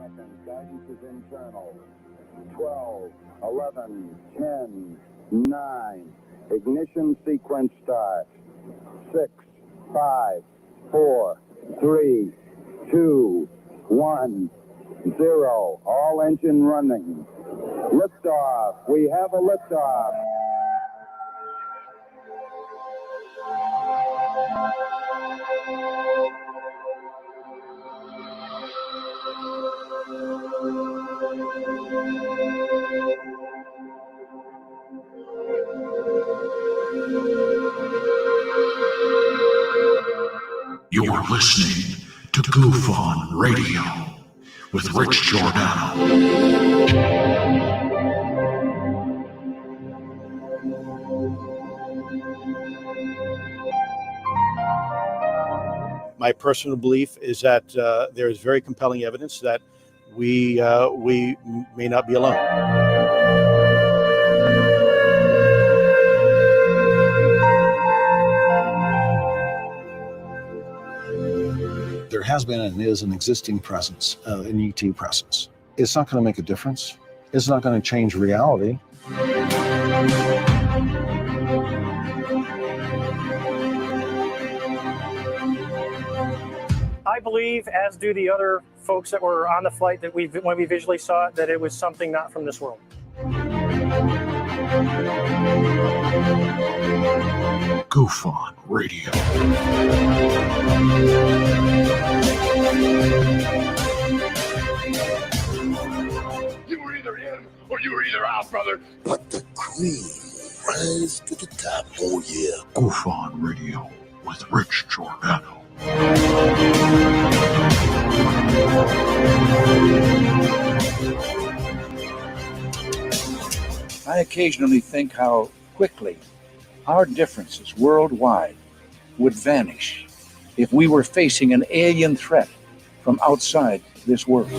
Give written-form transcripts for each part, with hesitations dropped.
seconds. Guidance is internal. 12, 11, 10, 9. Ignition sequence start. 6, 5, 4, 3, 2, 1, 0. All engine running. Liftoff. We have a liftoff. You're listening to GUFON Radio with Rich Giordano. My personal belief is that there is very compelling evidence that we may not be alone. There has been and is an existing presence, an ET presence. It's not going to make a difference. It's not going to change reality. I believe, as do the other folks that were on the flight, that when we visually saw it, that it was something not from this world. GUFON Radio. You were either in or you were either out, brother. But the cream rise to the top. Oh, yeah. GUFON Radio with Rich Giordano. I occasionally think how quickly our differences worldwide would vanish if we were facing an alien threat from outside this world.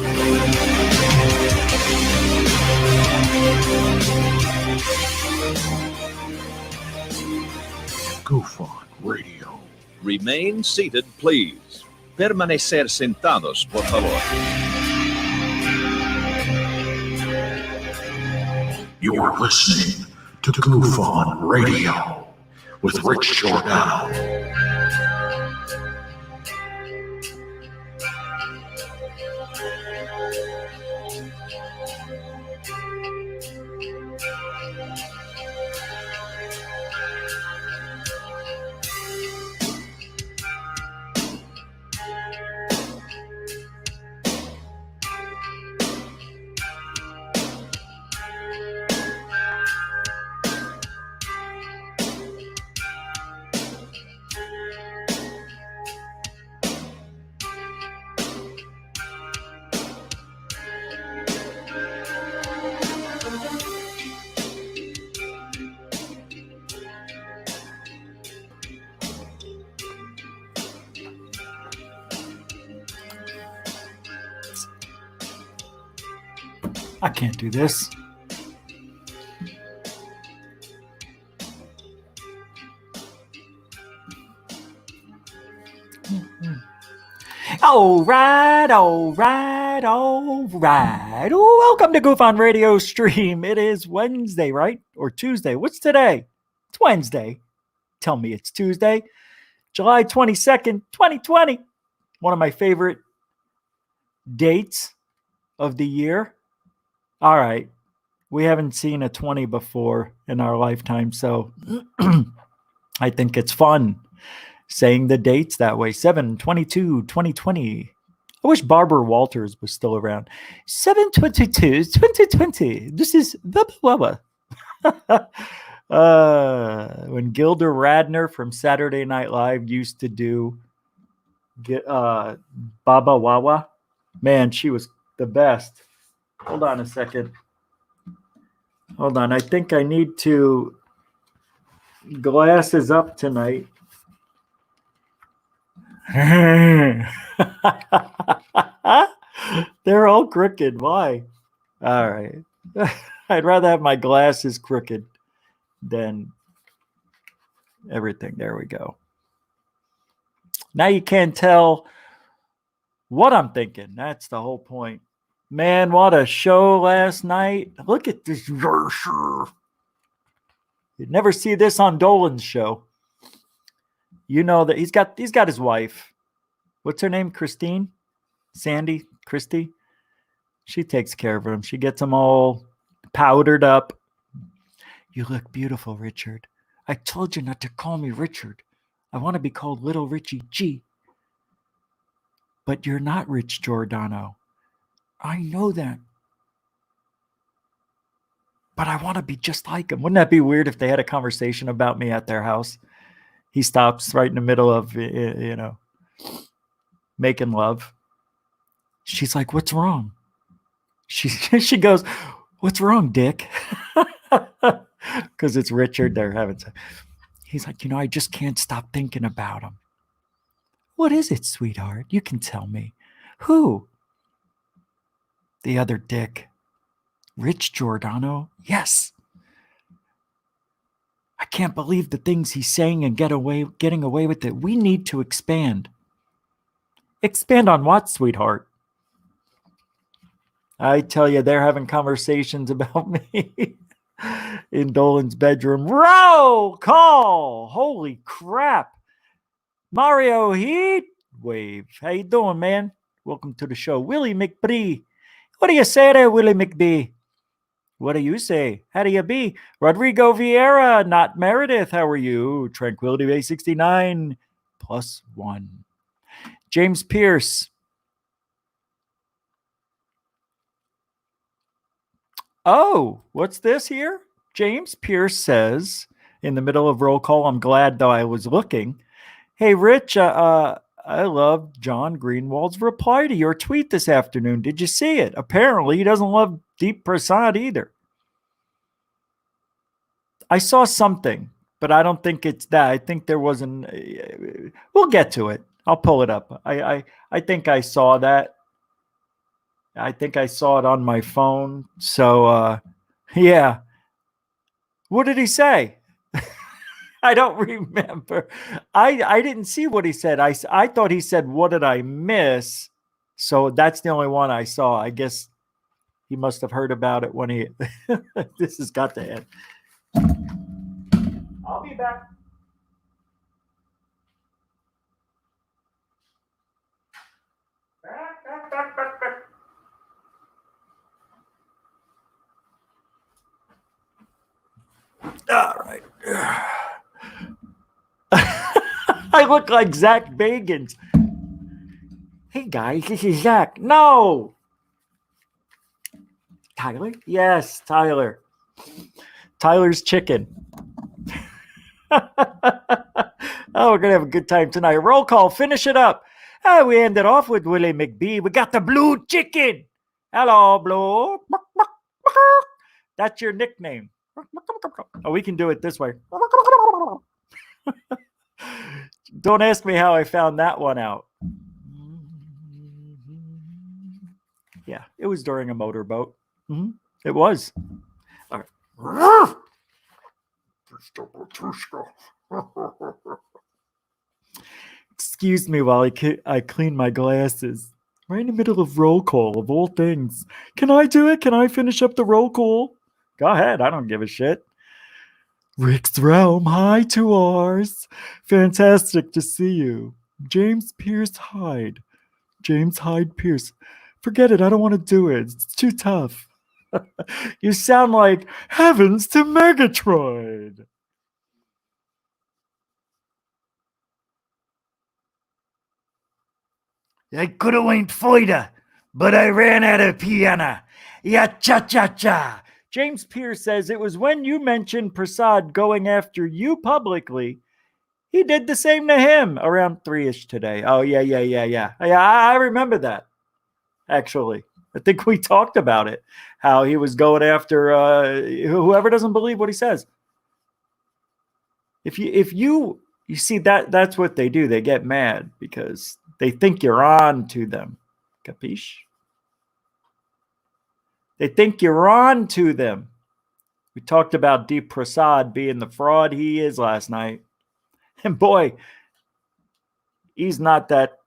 GUFON Radio. Remain seated, please. Permanecer sentados, por favor. You're listening to GUFON Radio with Rich Giordano. I can't do this. All right. Welcome to GUFONRadioStream. It is Wednesday, right? Or Tuesday. What's today? It's Wednesday. Tell me it's Tuesday. July 22nd, 2020. One of my favorite dates of the year. All right. We haven't seen a 20 before in our lifetime, so I think it's fun saying the dates that way. 7/22/2020. I wish Barbara Walters was still around. 7/22/2020. This is blah. When Gilda Radner from Saturday Night Live used to do Baba Wawa, man, she was the best. Hold on a second. Hold on. I think I need to glasses up tonight. They're all crooked. Why? All right. I'd rather have my glasses crooked than everything. There we go. Now you can't tell what I'm thinking. That's the whole point. Man, what a show last night. Look at this. You'd never see this on Dolan's show. You know that he's got his wife. What's her name? Christine? Sandy? Christy? She takes care of him. She gets him all powdered up. You look beautiful, Richard. I told you not to call me Richard. I want to be called Little Richie G. But you're not Rich Giordano. I know that. But I want to be just like him. Wouldn't that be weird if they had a conversation about me at their house? He stops right in the middle of, making love. She's like, what's wrong? She goes, what's wrong, Dick? Because it's Richard. They're having sex. He's like, I just can't stop thinking about him. What is it, sweetheart? You can tell me. Who? The other Dick. Rich Giordano? Yes. I can't believe the things he's saying and getting away with it. We need to expand. Expand on what, sweetheart? I tell you, they're having conversations about me in Dolan's bedroom. Roll call! Holy crap! Mario Heat Wave. How you doing, man? Welcome to the show. Willie McBree. What do you say there, Willie McBee? What do you say? How do you be? Rodrigo Vieira, not Meredith. How are you? Tranquility Bay 69 +1. James Pierce. Oh, what's this here? James Pierce says, in the middle of roll call, I'm glad though I was looking. Hey, Rich, I love John Greenwald's reply to your tweet this afternoon. Did you see it? Apparently, he doesn't love Deep Prasad either. I saw something, but I don't think it's that. I think there wasn't. We'll get to it. I'll pull it up. I think I saw that. I think I saw it on my phone. So, yeah. What did he say? I don't remember. I didn't see what he said. I thought he said, what did I miss? So that's the only one I saw. I guess he must have heard about it when he... This has got to end. I'll be back. Back. All right. I look like Zach Bagans. Hey guys, this is Zach. No. Tyler? Yes, Tyler. Tyler's chicken. Oh, we're going to have a good time tonight. Roll call. Finish it up. We ended off with Willie McBee. We got the blue chicken. Hello, Blue. That's your nickname. Oh, we can do it this way. Don't ask me how I found that one out. Yeah, it was during a motorboat. Mm-hmm. It was. All right. Excuse me while I clean my glasses. Right in the middle of roll call, of all things. Can I do it? Can I finish up the roll call? Go ahead. I don't give a shit. Rick's Realm, hi to ours. Fantastic to see you. James Pierce Hyde. James Hyde Pierce. Forget it. I don't want to do it. It's too tough. You sound like Heavens to Megatroid. I could have went fighter, but I ran out of piano. Ya cha cha cha. James Pierce says it was when you mentioned Prasad going after you publicly. He did the same to him around 3-ish today. Oh, yeah. I remember that, actually. I think we talked about it, how he was going after whoever doesn't believe what he says. If you see that's what they do. They get mad because they think you're on to them. Capiche? They think you're on to them. We talked about Deep Prasad being the fraud he is last night. And boy, he's not that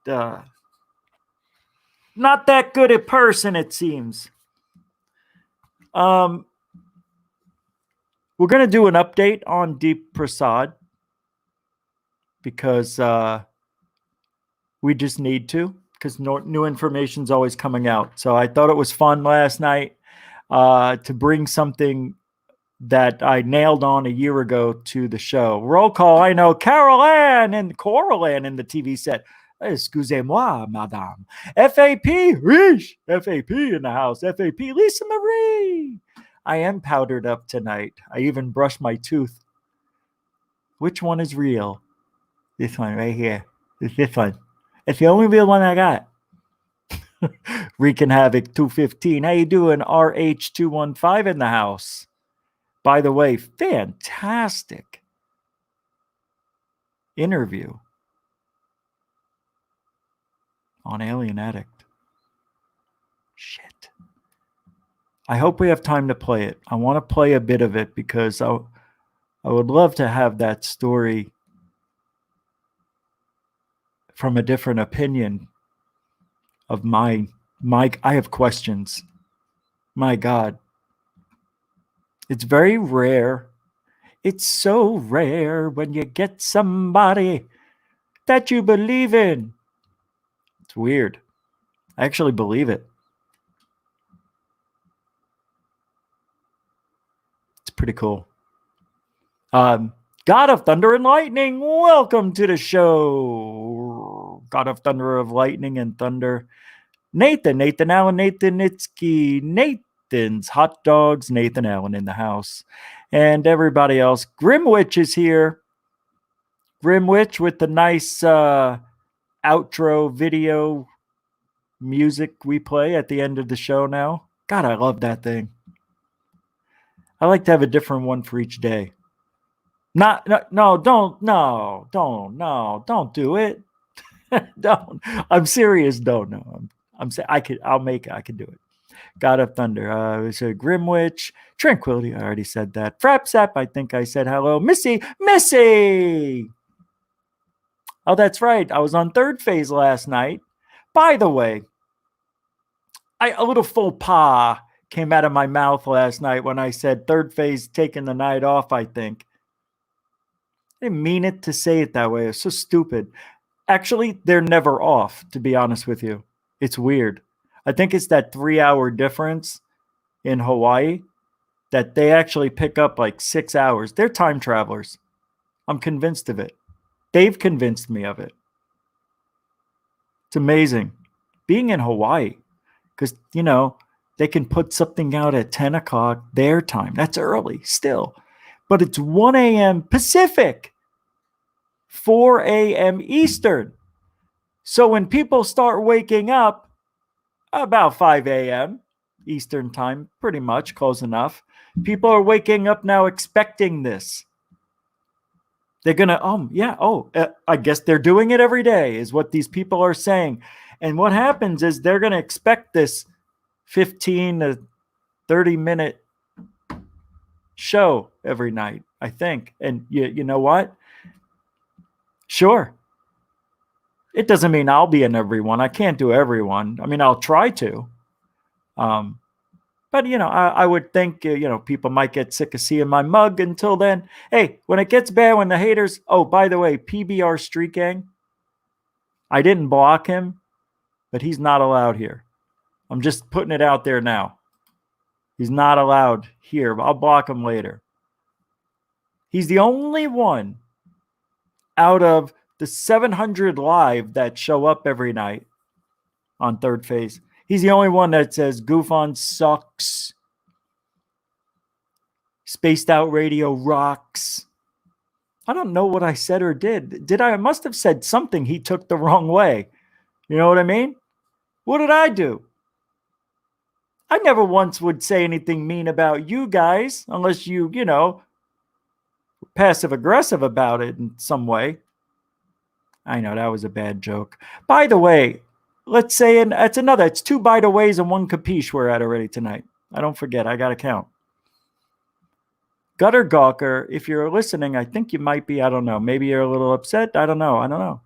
Not that good a person, it seems. We're going to do an update on Deep Prasad because we just need to, because new information is always coming out. So I thought it was fun last night to bring something that I nailed on a year ago to the show. Roll call. I know Carol Ann and Coral Ann in the TV set. Excusez-moi, madame. FAP, Rish. FAP in the house. FAP, Lisa Marie. I am powdered up tonight. I even brushed my tooth. Which one is real? This one right here. It's this one. It's the only real one I got. Wreaking Havoc 215. How you doing? RH215 in the house. By the way, fantastic interview on Alien Addict. Shit. I hope we have time to play it. I want to play a bit of it because I would love to have that story from a different opinion of my I have questions. My God. It's very rare. It's so rare when you get somebody that you believe in. It's weird. I actually believe it. It's pretty cool. God of Thunder and Lightning, welcome to the show. God of Thunder of Lightning and Thunder. Nathan Allen, Nathan Nitsky, Nathan's Hot Dogs, Nathan Allen in the house. And everybody else. Grimwitch is here. Grimwitch with the nice outro video music we play at the end of the show now. God, I love that thing. I like to have a different one for each day. Don't do it. Don't. I'm serious. Don't. No. I could do it. God of Thunder. It's a Grimwitch. Tranquility. I already said that. Frapsap. I think I said hello. Missy. Oh, that's right. I was on third phase last night. By the way, a little faux pas came out of my mouth last night when I said third phase taking the night off, I think. I didn't mean it to say it that way. It's so stupid. Actually, they're never off, to be honest with you. It's weird. I think it's that 3-hour difference in Hawaii that they actually pick up like 6 hours. They're time travelers. I'm convinced of it. They've convinced me of it. It's amazing. Being in Hawaii, because, they can put something out at 10 o'clock their time. That's early still. But it's 1 a.m. Pacific, 4 a.m. Eastern. So when people start waking up about 5 a.m. Eastern time, pretty much close enough, people are waking up now expecting this. They're going to, I guess they're doing it every day is what these people are saying. And what happens is they're going to expect this 15 to 30 minute show every night, I think. And you know what? Sure. It doesn't mean I'll be in everyone. I can't do everyone. I mean, I'll try to. But, I would think, people might get sick of seeing my mug until then. Hey, when it gets bad, when the haters, by the way, PBR Street Gang, I didn't block him, but he's not allowed here. I'm just putting it out there now. He's not allowed here. I'll block him later. He's the only one out of the 700 live that show up every night on third phase. He's the only one that says GUFON sucks. Spaced Out Radio rocks. I don't know what I said or did. I must have said something he took the wrong way. You know what I mean? What did I do? I never once would say anything mean about you guys unless you, passive aggressive about it in some way. I know that was a bad joke. By the way, let's say, and it's 2 by the ways and 1 capiche we're at already tonight. I don't forget. I got to count. Gutter Gawker, if you're listening, I think you might be, I don't know. Maybe you're a little upset. I don't know.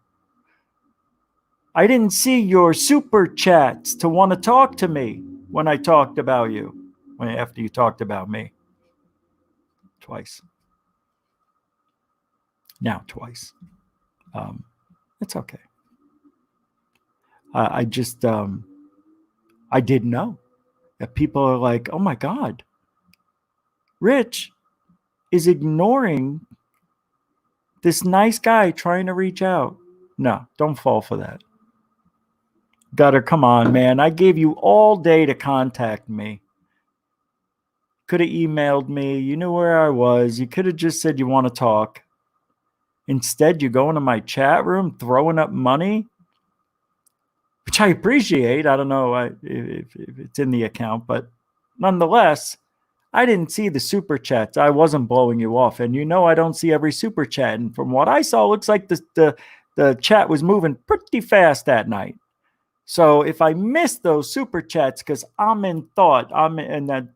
I didn't see your super chats to want to talk to me when I talked about you. After you talked about me. Twice. Now twice. It's okay. I just, I didn't know that people are like, oh my God, Rich is ignoring this nice guy trying to reach out. No, don't fall for that. Gutter, come on, man. I gave you all day to contact me. Could have emailed me. You knew where I was. You could have just said you want to talk. Instead, you go into my chat room throwing up money, which I appreciate. I don't know if it's in the account, but nonetheless, I didn't see the super chats. I wasn't blowing you off. And you know I don't see every super chat. And from what I saw, it looks like the chat was moving pretty fast that night. So if I missed those super chats, because I'm in thought,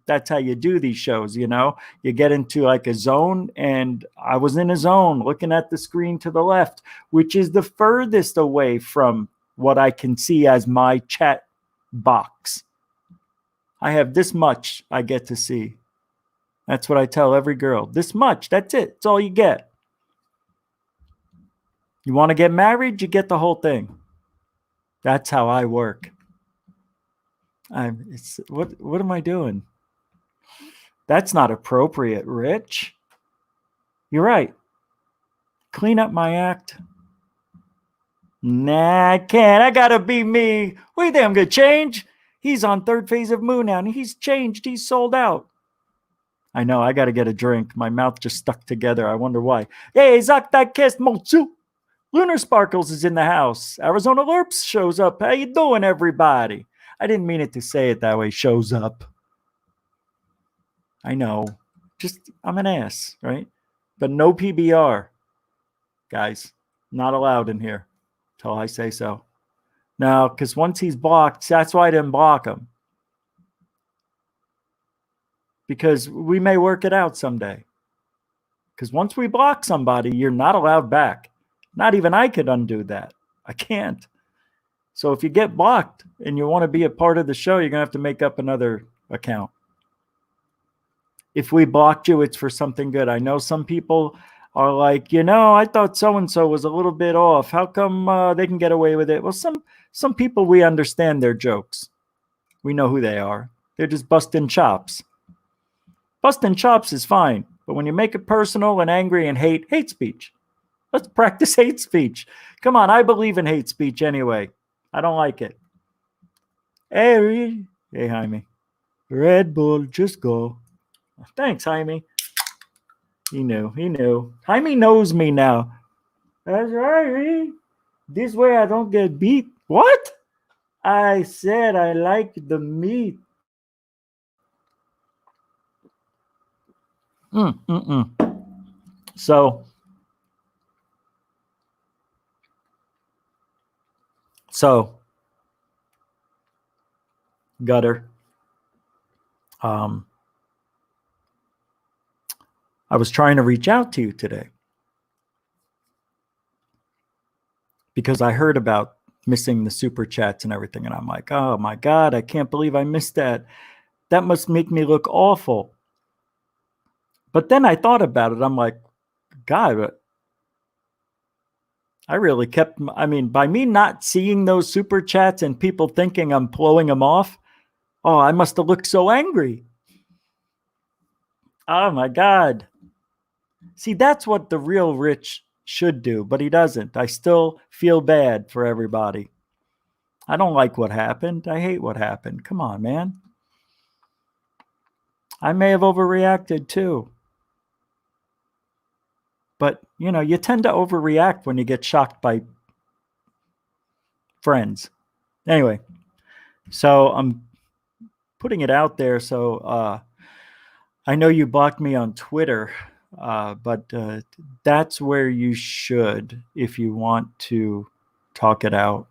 that's how you do these shows, you know? You get into like a zone, and I was in a zone looking at the screen to the left, which is the furthest away from what I can see as my chat box. I have this much I get to see. That's what I tell every girl. This much, that's it. It's all you get. You want to get married, you get the whole thing. That's how I work. What am I doing? That's not appropriate, Rich. You're right. Clean up my act. Nah, I can't. I gotta be me. What do you think I'm gonna change? He's on third phase of Moon now, and he's changed. He's sold out. I know. I gotta get a drink. My mouth just stuck together. I wonder why. Hey, Zach, that kiss, Monsu. Lunar Sparkles is in the house. Arizona Lerps shows up. How you doing, everybody? I didn't mean it to say it that way. Shows up. I know. Just, I'm an ass, right? But no PBR. Guys, not allowed in here till I say so. No, because once he's blocked, that's why I didn't block him. Because we may work it out someday. Because once we block somebody, you're not allowed back. Not even I could undo that. I can't. So if you get blocked and you want to be a part of the show, you're going to have to make up another account. If we blocked you, it's for something good. I know some people are like, I thought so-and-so was a little bit off. How come they can get away with it? Well, some people, we understand their jokes. We know who they are. They're just busting chops. Busting chops is fine. But when you make it personal and angry and hate speech. Let's practice hate speech. Come on, I believe in hate speech anyway. I don't like it. Hey, Jaime. Red Bull, just go. Thanks, Jaime. He knew. Jaime knows me now. That's right. This way I don't get beat. What? I said I like the meat. So, Gutter, I was trying to reach out to you today because I heard about missing the super chats and everything, and I'm like, oh my God, I can't believe I missed that. That must make me look awful. But then I thought about it. I'm like, God, I really by me not seeing those super chats and people thinking I'm blowing them off, oh, I must have looked so angry. Oh my God. See, that's what the real Rich should do, but he doesn't. I still feel bad for everybody. I don't like what happened. I hate what happened. Come on, man. I may have overreacted too. But, you tend to overreact when you get shocked by friends. Anyway, so I'm putting it out there. So I know you blocked me on Twitter, but that's where you should, if you want to talk it out,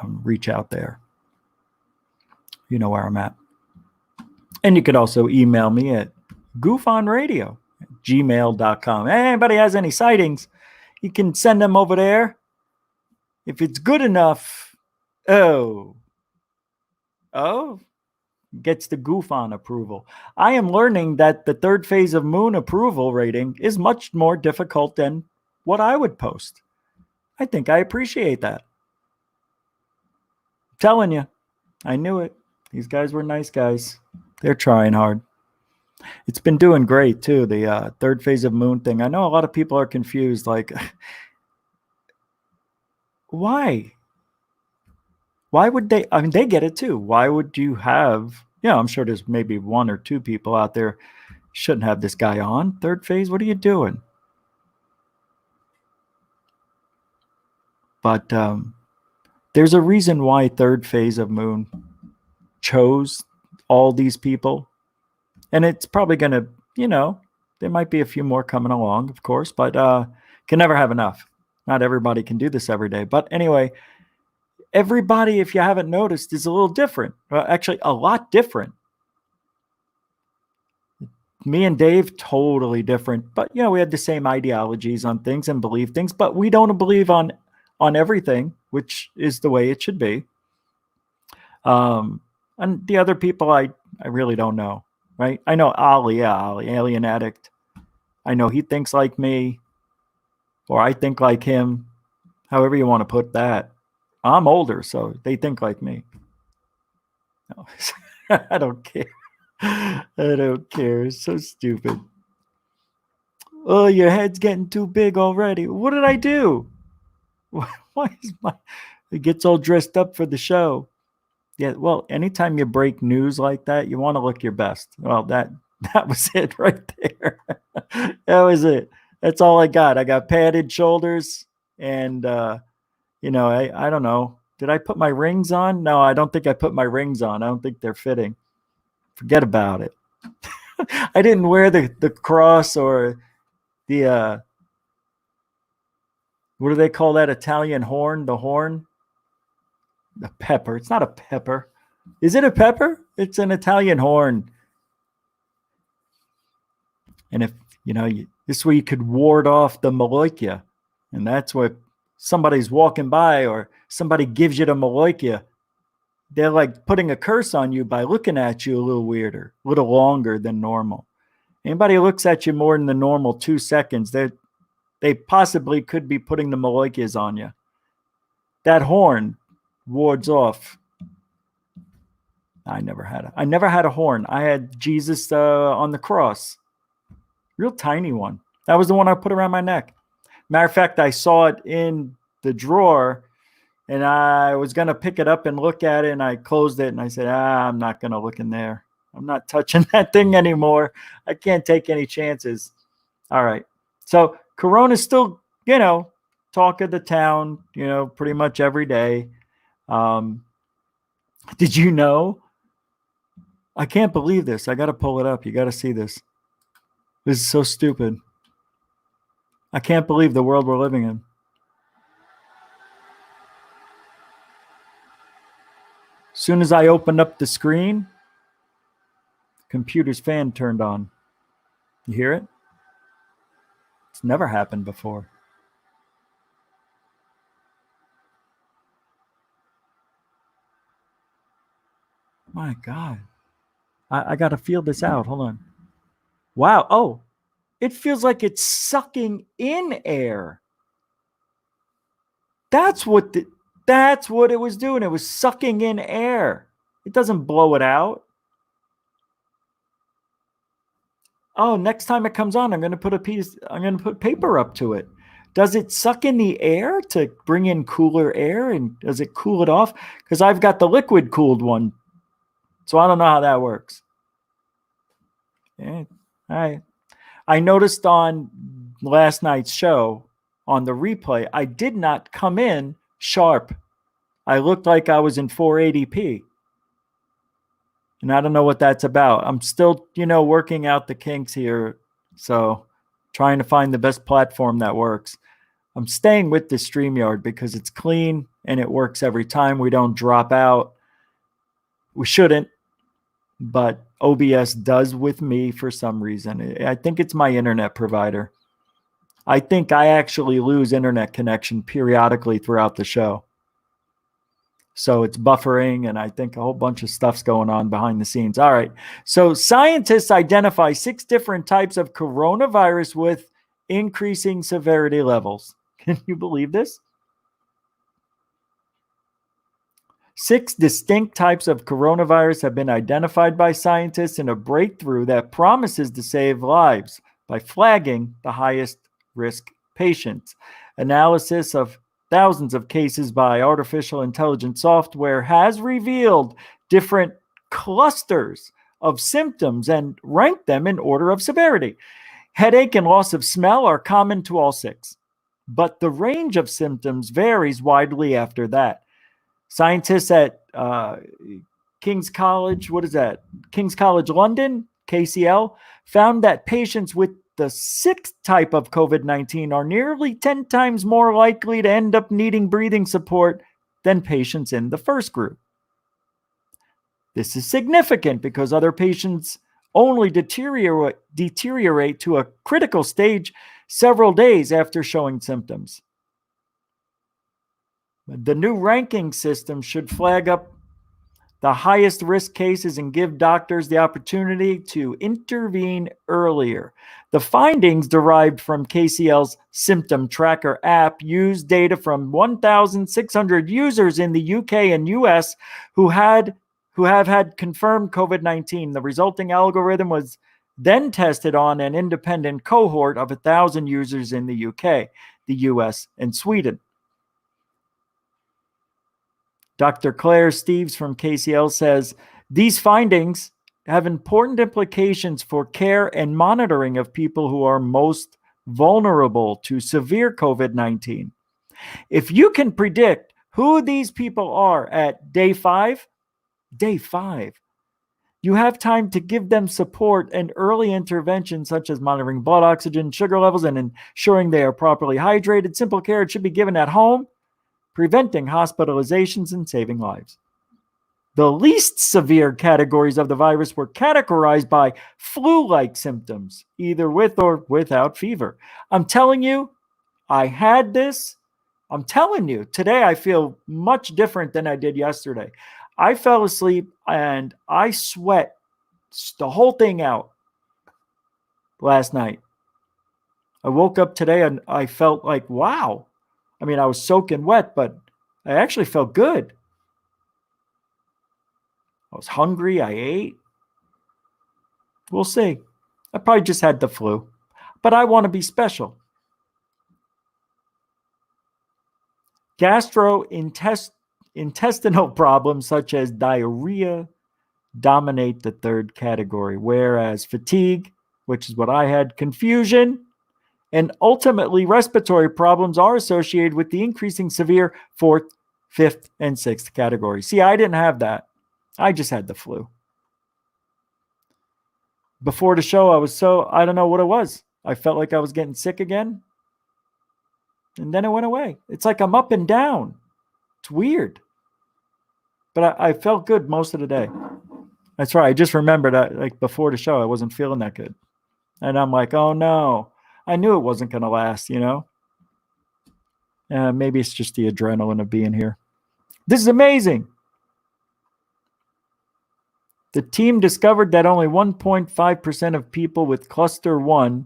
reach out there. You know where I'm at. And you could also email me at GUFONRadio@gmail.com. Anybody has any sightings, you can send them over there. If it's good enough, oh, gets the GUFON approval. I am learning that the third phase of moon approval rating is much more difficult than what I would post. I think I appreciate that. I'm telling you, I knew it. These guys were nice guys. They're trying hard. It's been doing great too, the third phase of moon thing. I know a lot of people are confused, like, why? Why would they? I mean, they get it too. Why would you have, I'm sure there's maybe one or two people out there, shouldn't have this guy on. Third phase, what are you doing? But there's a reason why third phase of moon chose all these people. And it's probably going to, there might be a few more coming along, of course, but can never have enough. Not everybody can do this every day. But anyway, everybody, if you haven't noticed, is a little different. Well, actually, a lot different. Me and Dave, totally different. But, we had the same ideologies on things and believe things, but we don't believe on everything, which is the way it should be. And the other people, I really don't know, right? I know Ali, Alien Addict. I know he thinks like me, or I think like him, however you want to put that. I'm older, so they think like me. No. I don't care. I don't care. It's so stupid. Oh, your head's getting too big already. What did I do? Why is it gets all dressed up for the show? Yeah, well, anytime you break news like that, you want to look your best. Well, that was it right there. That was it. That's all I got. I got padded shoulders and I don't know. Did I put my rings on? No, I don't think I put my rings on. I don't think they're fitting. Forget about it. I didn't wear the cross or the what do they call that Italian horn? The horn? The pepper. It's not a pepper. Is it a pepper? It's an Italian horn. And if, this way you could ward off the Maloikia. And that's what somebody's walking by or somebody gives you the Maloikia. They're like putting a curse on you by looking at you a little weirder, a little longer than normal. Anybody who looks at you more than the normal 2 seconds, they possibly could be putting the Maloikias on you. That horn wards off. I never had a horn. I had Jesus on the cross. Real tiny one. That was the one I put around my neck. Matter of fact, I saw it in the drawer and I was going to pick it up and look at it and I closed it and I said, I'm not going to look in there. I'm not touching that thing anymore. I can't take any chances. All right. So Corona's still, talk of the town, pretty much every day. Did you know? I can't believe this. I got to pull it up. You got to see this. This is so stupid. I can't believe the world we're living in. As soon as I opened up the screen, computer's fan turned on. You hear it? It's never happened before. My God. I got to feel this out. Hold on. Wow. Oh, it feels like it's sucking in air. That's what it was doing. It was sucking in air. It doesn't blow it out. Oh, next time it comes on, I'm going to put paper up to it. Does it suck in the air to bring in cooler air? And does it cool it off? Because I've got the liquid cooled one. So I don't know how that works. Yeah. All right. I noticed on last night's show, on the replay, I did not come in sharp. I looked like I was in 480p. And I don't know what that's about. I'm still, working out the kinks here. So trying to find the best platform that works. I'm staying with the StreamYard because it's clean and it works every time. We don't drop out. We shouldn't. But OBS does with me for some reason. I think it's my internet provider. I think I actually lose internet connection periodically throughout the show. So it's buffering, and I think a whole bunch of stuff's going on behind the scenes. All right. So scientists identify 6 different types of coronavirus with increasing severity levels. Can you believe this? 6 distinct types of coronavirus have been identified by scientists in a breakthrough that promises to save lives by flagging the highest risk patients. Analysis of thousands of cases by artificial intelligence software has revealed different clusters of symptoms and ranked them in order of severity. Headache and loss of smell are common to all 6, but the range of symptoms varies widely after that. Scientists at King's College, King's College London, KCL, found that patients with the 6th type of COVID-19 are nearly 10 times more likely to end up needing breathing support than patients in the first group. This is significant because other patients only deteriorate to a critical stage several days after showing symptoms. The new ranking system should flag up the highest risk cases and give doctors the opportunity to intervene earlier. The findings derived from KCL's Symptom Tracker app use data from 1,600 users in the UK and US who have had confirmed COVID-19. The resulting algorithm was then tested on an independent cohort of 1,000 users in the UK, the US, and Sweden. Dr. Claire Steves from KCL says, these findings have important implications for care and monitoring of people who are most vulnerable to severe COVID-19. If you can predict who these people are at day 5, you have time to give them support and early intervention such as monitoring blood oxygen, sugar levels, and ensuring they are properly hydrated. Simple care should be given at home, preventing hospitalizations and saving lives. The least severe categories of the virus were categorized by flu-like symptoms, either with or without fever. I'm telling you, I had this. I'm telling you, today I feel much different than I did yesterday. I fell asleep and I sweat the whole thing out last night. I woke up today and I felt like, wow. I mean, I was soaking wet, but I actually felt good. I was hungry. I ate. We'll see. I probably just had the flu, but I want to be special. Gastrointestinal problems such as diarrhea dominate the 3rd category, whereas fatigue, which is what I had, confusion, and ultimately respiratory problems are associated with the increasing severe 4th, 5th, and 6th category. See, I didn't have that. I just had the flu. Before the show, I don't know what it was. I felt like I was getting sick again. And then it went away. It's like I'm up and down. It's weird. But I felt good most of the day. That's right. I just remembered that like before the show, I wasn't feeling that good. And I'm like, oh no. I knew it wasn't going to last, you know? Maybe it's just the adrenaline of being here. This is amazing. The team discovered that only 1.5% of people with cluster 1,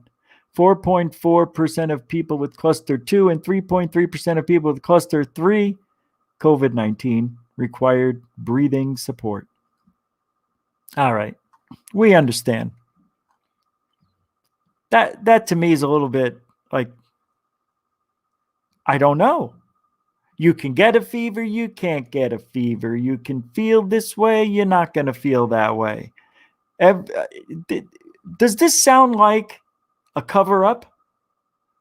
4.4% of people with cluster 2, and 3.3% of people with cluster 3 COVID-19 required breathing support. All right. We understand. That to me is a little bit like, I don't know. You can get a fever, you can't get a fever. You can feel this way, you're not going to feel that way. Does this sound like a cover-up?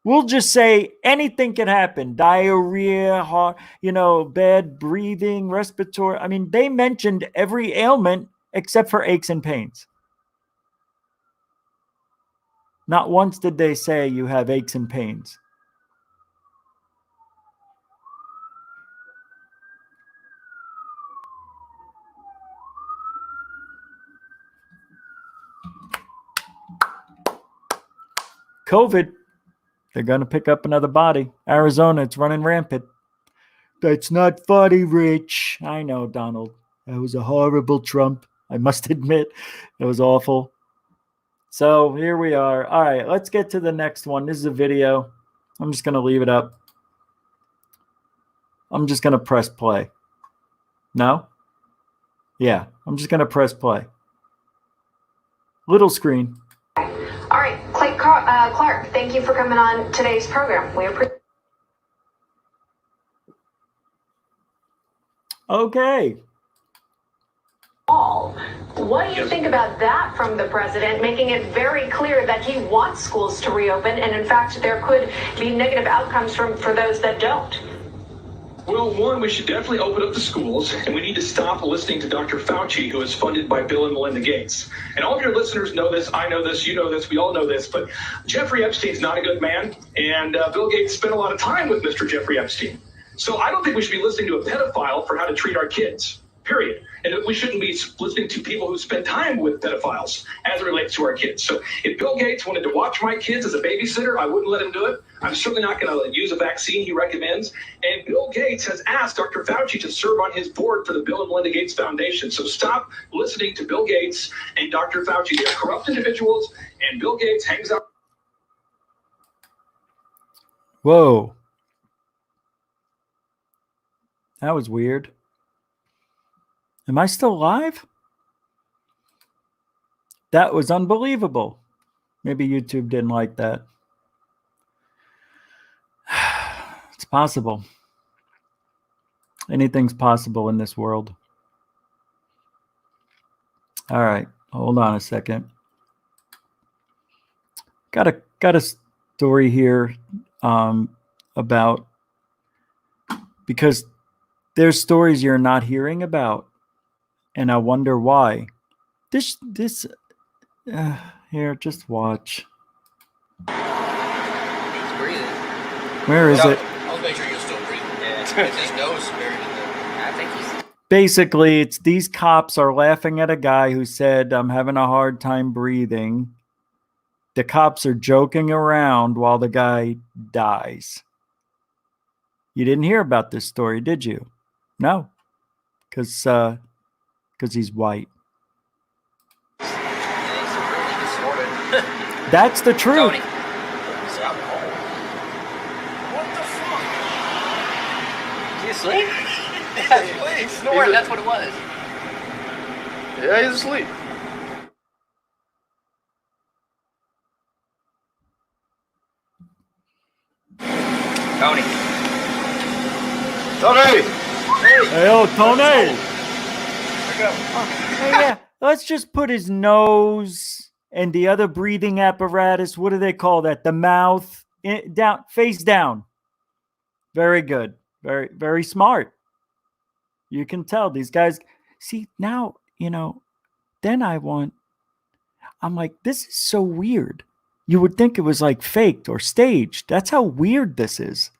We'll just say anything can happen. Diarrhea, bad breathing, respiratory. I mean, they mentioned every ailment except for aches and pains. Not once did they say you have aches and pains. COVID They're going to pick up another body. Arizona, it's running rampant. That's not funny, Rich. I know, Donald. That was a horrible Trump. I must admit, it was awful. So here we are. All right, let's get to the next one. This is a video. I'm just going to leave it up. I'm just going to press play. No? Yeah, I'm just going to press play. Little screen. All right, Clark, thank you for coming on today's program. We appreciate. Okay. What do you think about that from the president, making it very clear that he wants schools to reopen, and in fact, there could be negative outcomes for those that don't? Well, one, we should definitely open up the schools, and we need to stop listening to Dr. Fauci, who is funded by Bill and Melinda Gates. And all of your listeners know this, I know this, you know this, we all know this, but Jeffrey Epstein's not a good man, and Bill Gates spent a lot of time with Mr. Jeffrey Epstein. So I don't think we should be listening to a pedophile for how to treat our kids, period. And we shouldn't be listening to people who spend time with pedophiles as it relates to our kids. So if Bill Gates wanted to watch my kids as a babysitter, I wouldn't let him do it. I'm certainly not going to use a vaccine he recommends. And Bill Gates has asked Dr. Fauci to serve on his board for the Bill and Melinda Gates Foundation. So stop listening to Bill Gates and Dr. Fauci. They're corrupt individuals, and Bill Gates hangs out. Whoa. That was weird. Am I still live? That was unbelievable. Maybe YouTube didn't like that. It's possible. Anything's possible in this world. All right, hold on a second. Got a story here about, because there's stories you're not hearing about, and I wonder why. Here, just watch. He's breathing. Where is it? I'll make sure you're still breathing. Yeah. His nose is buried in there. I think he's. Basically, it's these cops are laughing at a guy who said, "I'm having a hard time breathing." The cops are joking around while the guy dies. You didn't hear about this story, did you? No, because he's white. That's the truth. Tony. What the fuck? Is he asleep? Yeah, he's snoring. That's what it was. Yeah, he's asleep. Tony. Tony! Hey, oh, Tony! Go. Hey, yeah, let's just put his nose and the other breathing apparatus, what do they call that? The mouth, down, face down. Very good. Very, very smart. You can tell these guys. See, now, then I'm like, this is so weird. You would think it was like faked or staged. That's how weird this is.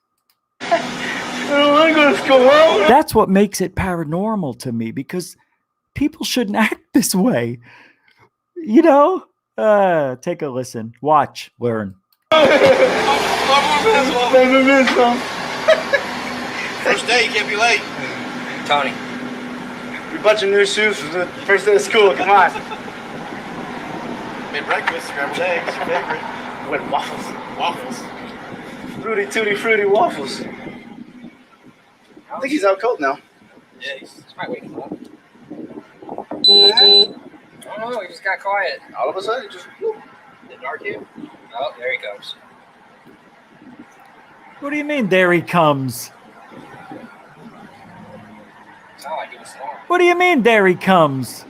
That's what makes it paranormal to me, because people shouldn't act this way. Take a listen. Watch. Learn. First day, you can't be late. Tony. We bought your new shoes for the first day of school. Come on. Made breakfast, scrambled eggs, your favorite. With waffles. Waffles. Fruity, tutti, fruity waffles. I think he's out cold now. Yeah, he's probably waking up. I don't know, he just got quiet. All of a sudden, just whoop. The dark here? Oh, there he comes. What do you mean, there he comes? Sound like he was snoring. What do you mean, there he comes?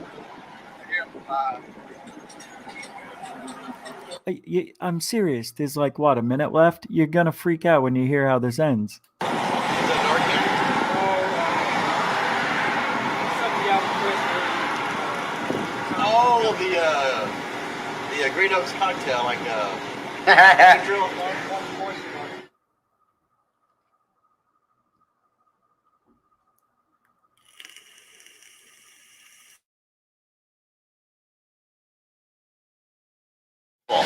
I'm serious. There's like, what, a minute left? You're going to freak out when you hear how this ends. Oh, the Green Oaks cocktail, like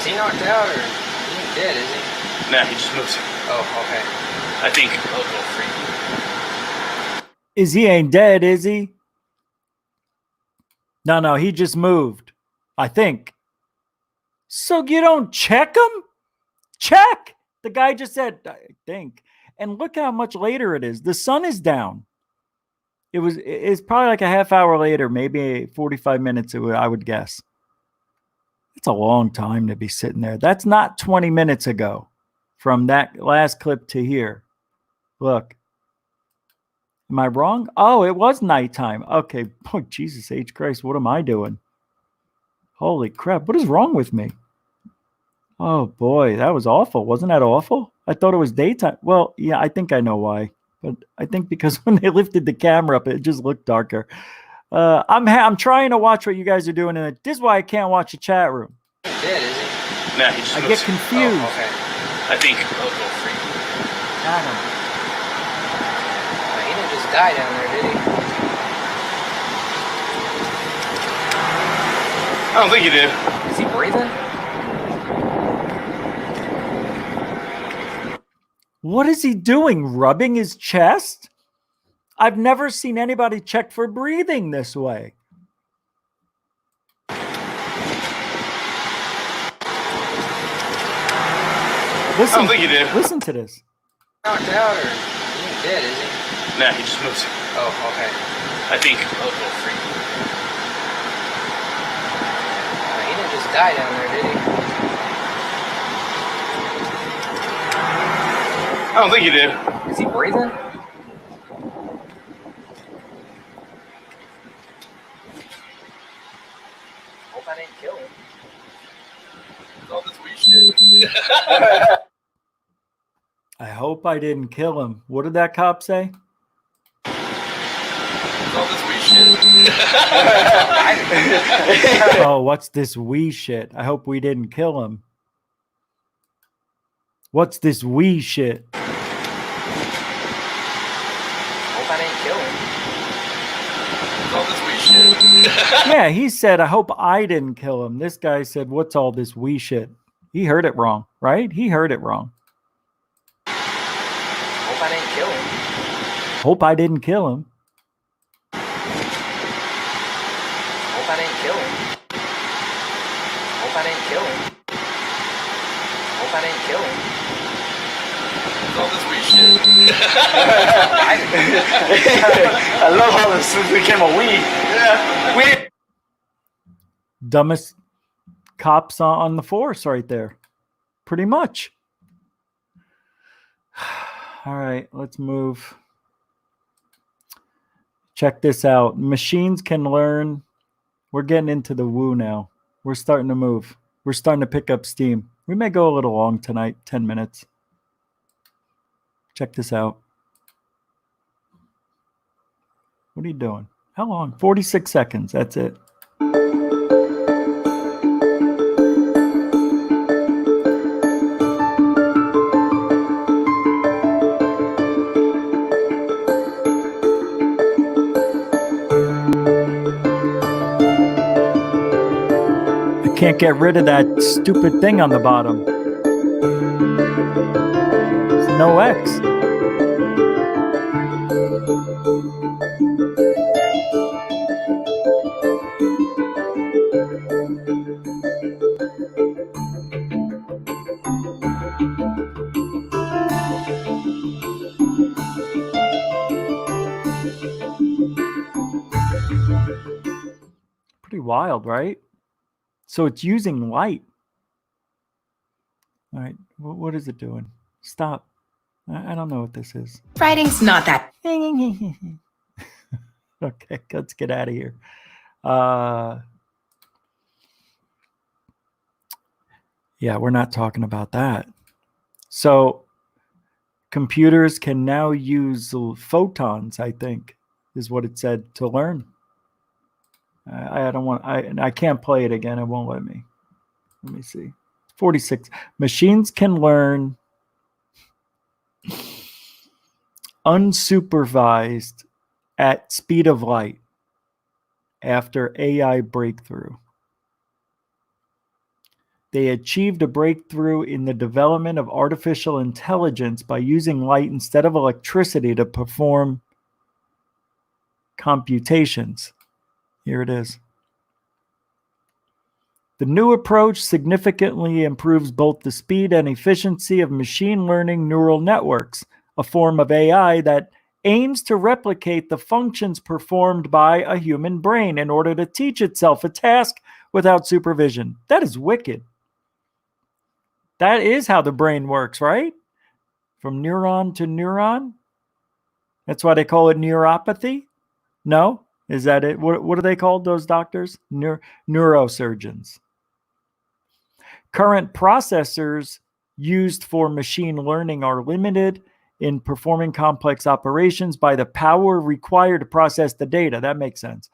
Is he knocked out or he ain't dead, is he? Nah, he just moves. Oh, okay. I think he'll go free. He ain't dead, is he? No, he just moved. I think. So you don't check him? Check! The guy just said, I think. And look how much later it is. The sun is down. It's probably like a half hour later, maybe 45 minutes, I would guess. It's a long time to be sitting there. That's not 20 minutes ago from that last clip to here. Look. Am I wrong? Oh, it was nighttime. Okay. Oh, Jesus H. Christ. What am I doing? Holy crap. What is wrong with me? Oh, boy. That was awful. Wasn't that awful? I thought it was daytime. Well, yeah, I think I know why. But I think because when they lifted the camera up, it just looked darker. I'm trying to watch what you guys are doing. And this is why I can't watch the chat room. He's dead, is he? Nah, he just I moves. get confused. Oh, okay. I think he'll go free. I don't know. He didn't just die down there, did he? I don't think he did. Is he breathing? What is he doing? Rubbing his chest? I've never seen anybody check for breathing this way. Listen, I don't think he did. Listen to this. Knocked out, or he ain't dead, is he? Nah, he just moves. Oh, okay. I think he'll go free. He didn't just die down there, did he? I don't think he did. Is he breathing? Hope I didn't kill him. All this weird shit. I hope I didn't kill him. What did that cop say? All this weird shit. Oh, what's this wee shit? I hope we didn't kill him. What's this wee shit? Hope I didn't kill him. All this weird shit. Yeah, he said, I hope I didn't kill him. This guy said, what's all this wee shit? He heard it wrong, right? He heard it wrong. Hope I didn't kill him. Hope I didn't kill him. Hope I didn't kill him. Hope I didn't kill him. Hope I didn't kill him. All this weird shit. I love how this became a we. Yeah. We. Dumbest cops on the force right there. Pretty much. All right, let's move. Check this out. Machines can learn. We're getting into the woo now. We're starting to move. We're starting to pick up steam. We may go a little long tonight, 10 minutes. Check this out. What are you doing? How long? 46 seconds. That's it. Can't get rid of that stupid thing on the bottom. There's no X. Pretty wild, right? So it's using light. All right, what is it doing? Stop. I don't know what this is. Writing's not that. Okay, let's get out of here. Yeah, we're not talking about that. So computers can now use photons, I think, is what it said, to learn. I don't want. I can't play it again. It won't let me. Let me see. 46. Machines can learn unsupervised at speed of light after AI breakthrough. They achieved a breakthrough in the development of artificial intelligence by using light instead of electricity to perform computations. Here it is. The new approach significantly improves both the speed and efficiency of machine learning neural networks, a form of AI that aims to replicate the functions performed by a human brain in order to teach itself a task without supervision. That is wicked. That is how the brain works, right? From neuron to neuron. That's why they call it neuropathy. No? Is that it? What are they called, those doctors? Neurosurgeons. Current processors used for machine learning are limited in performing complex operations by the power required to process the data. That makes sense.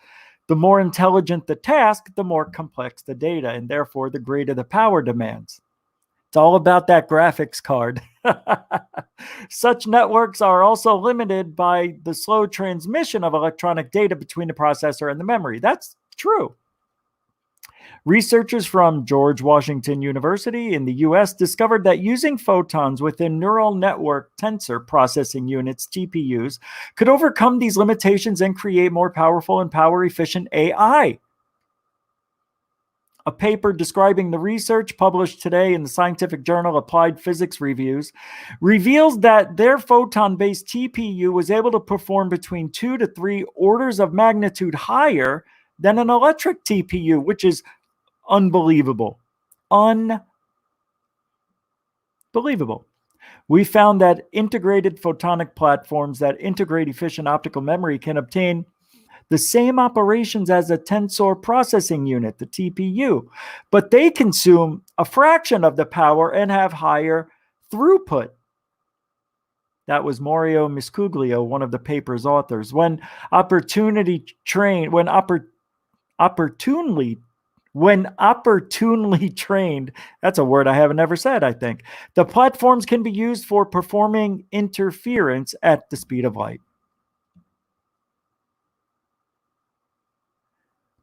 The more intelligent the task, the more complex the data, and therefore the greater the power demands. It's all about that graphics card. Such networks are also limited by the slow transmission of electronic data between the processor and the memory. That's true. Researchers from George Washington University in the US discovered that using photons within neural network tensor processing units, GPUs, could overcome these limitations and create more powerful and power-efficient AI. A paper describing the research published today in the scientific journal Applied Physics Reviews reveals that their photon-based TPU was able to perform between 2 to 3 orders of magnitude higher than an electric TPU, which is unbelievable. Unbelievable. We found that integrated photonic platforms that integrate efficient optical memory can obtain the same operations as a tensor processing unit, the TPU, but they consume a fraction of the power and have higher throughput. That was Mario Miscuglio, one of the paper's authors. When opportunely trained, that's a word I haven't ever said, I think, the platforms can be used for performing interference at the speed of light.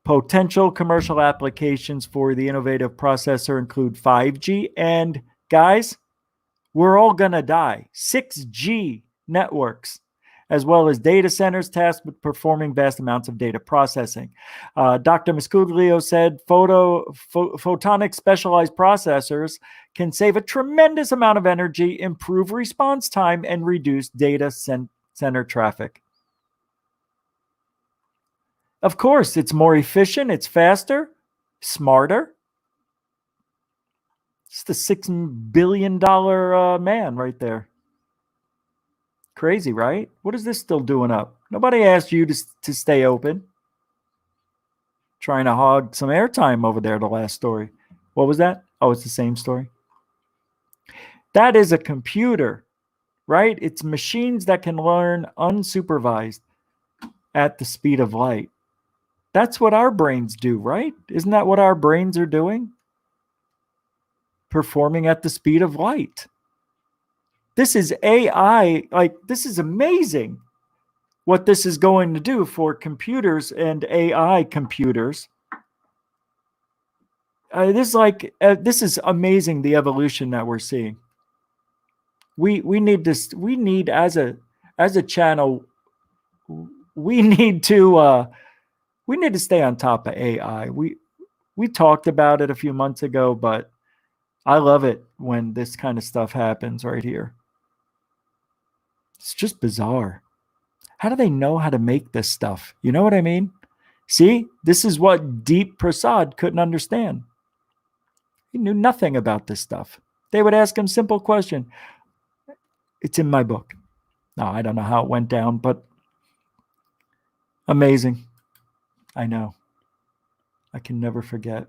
Potential commercial applications for the innovative processor include 5G and, guys, we're all going to die, 6G networks, as well as data centers tasked with performing vast amounts of data processing. Dr. Miscuglio said photonic specialized processors can save a tremendous amount of energy, improve response time, and reduce data center traffic. Of course, it's more efficient, it's faster, smarter. It's the $6 billion man right there. Crazy, right? What is this still doing up? Nobody asked you to stay open. Trying to hog some airtime over there, the last story. What was that? Oh, it's the same story. That is a computer, right? It's machines that can learn unsupervised at the speed of light. That's what our brains do, right? Isn't that what our brains are doing? Performing at the speed of light. This is AI. Like, this is amazing what this is going to do for computers and AI computers. This is amazing, the evolution that we're seeing. We need this. We need as a channel. We need to stay on top of AI. We talked about it a few months ago, but I love it when this kind of stuff happens right here. It's just bizarre. How do they know how to make this stuff? You know what I mean? See, this is what Deep Prasad couldn't understand. He knew nothing about this stuff. They would ask him simple question. It's in my book. No, I don't know how it went down, but amazing. I know. I can never forget.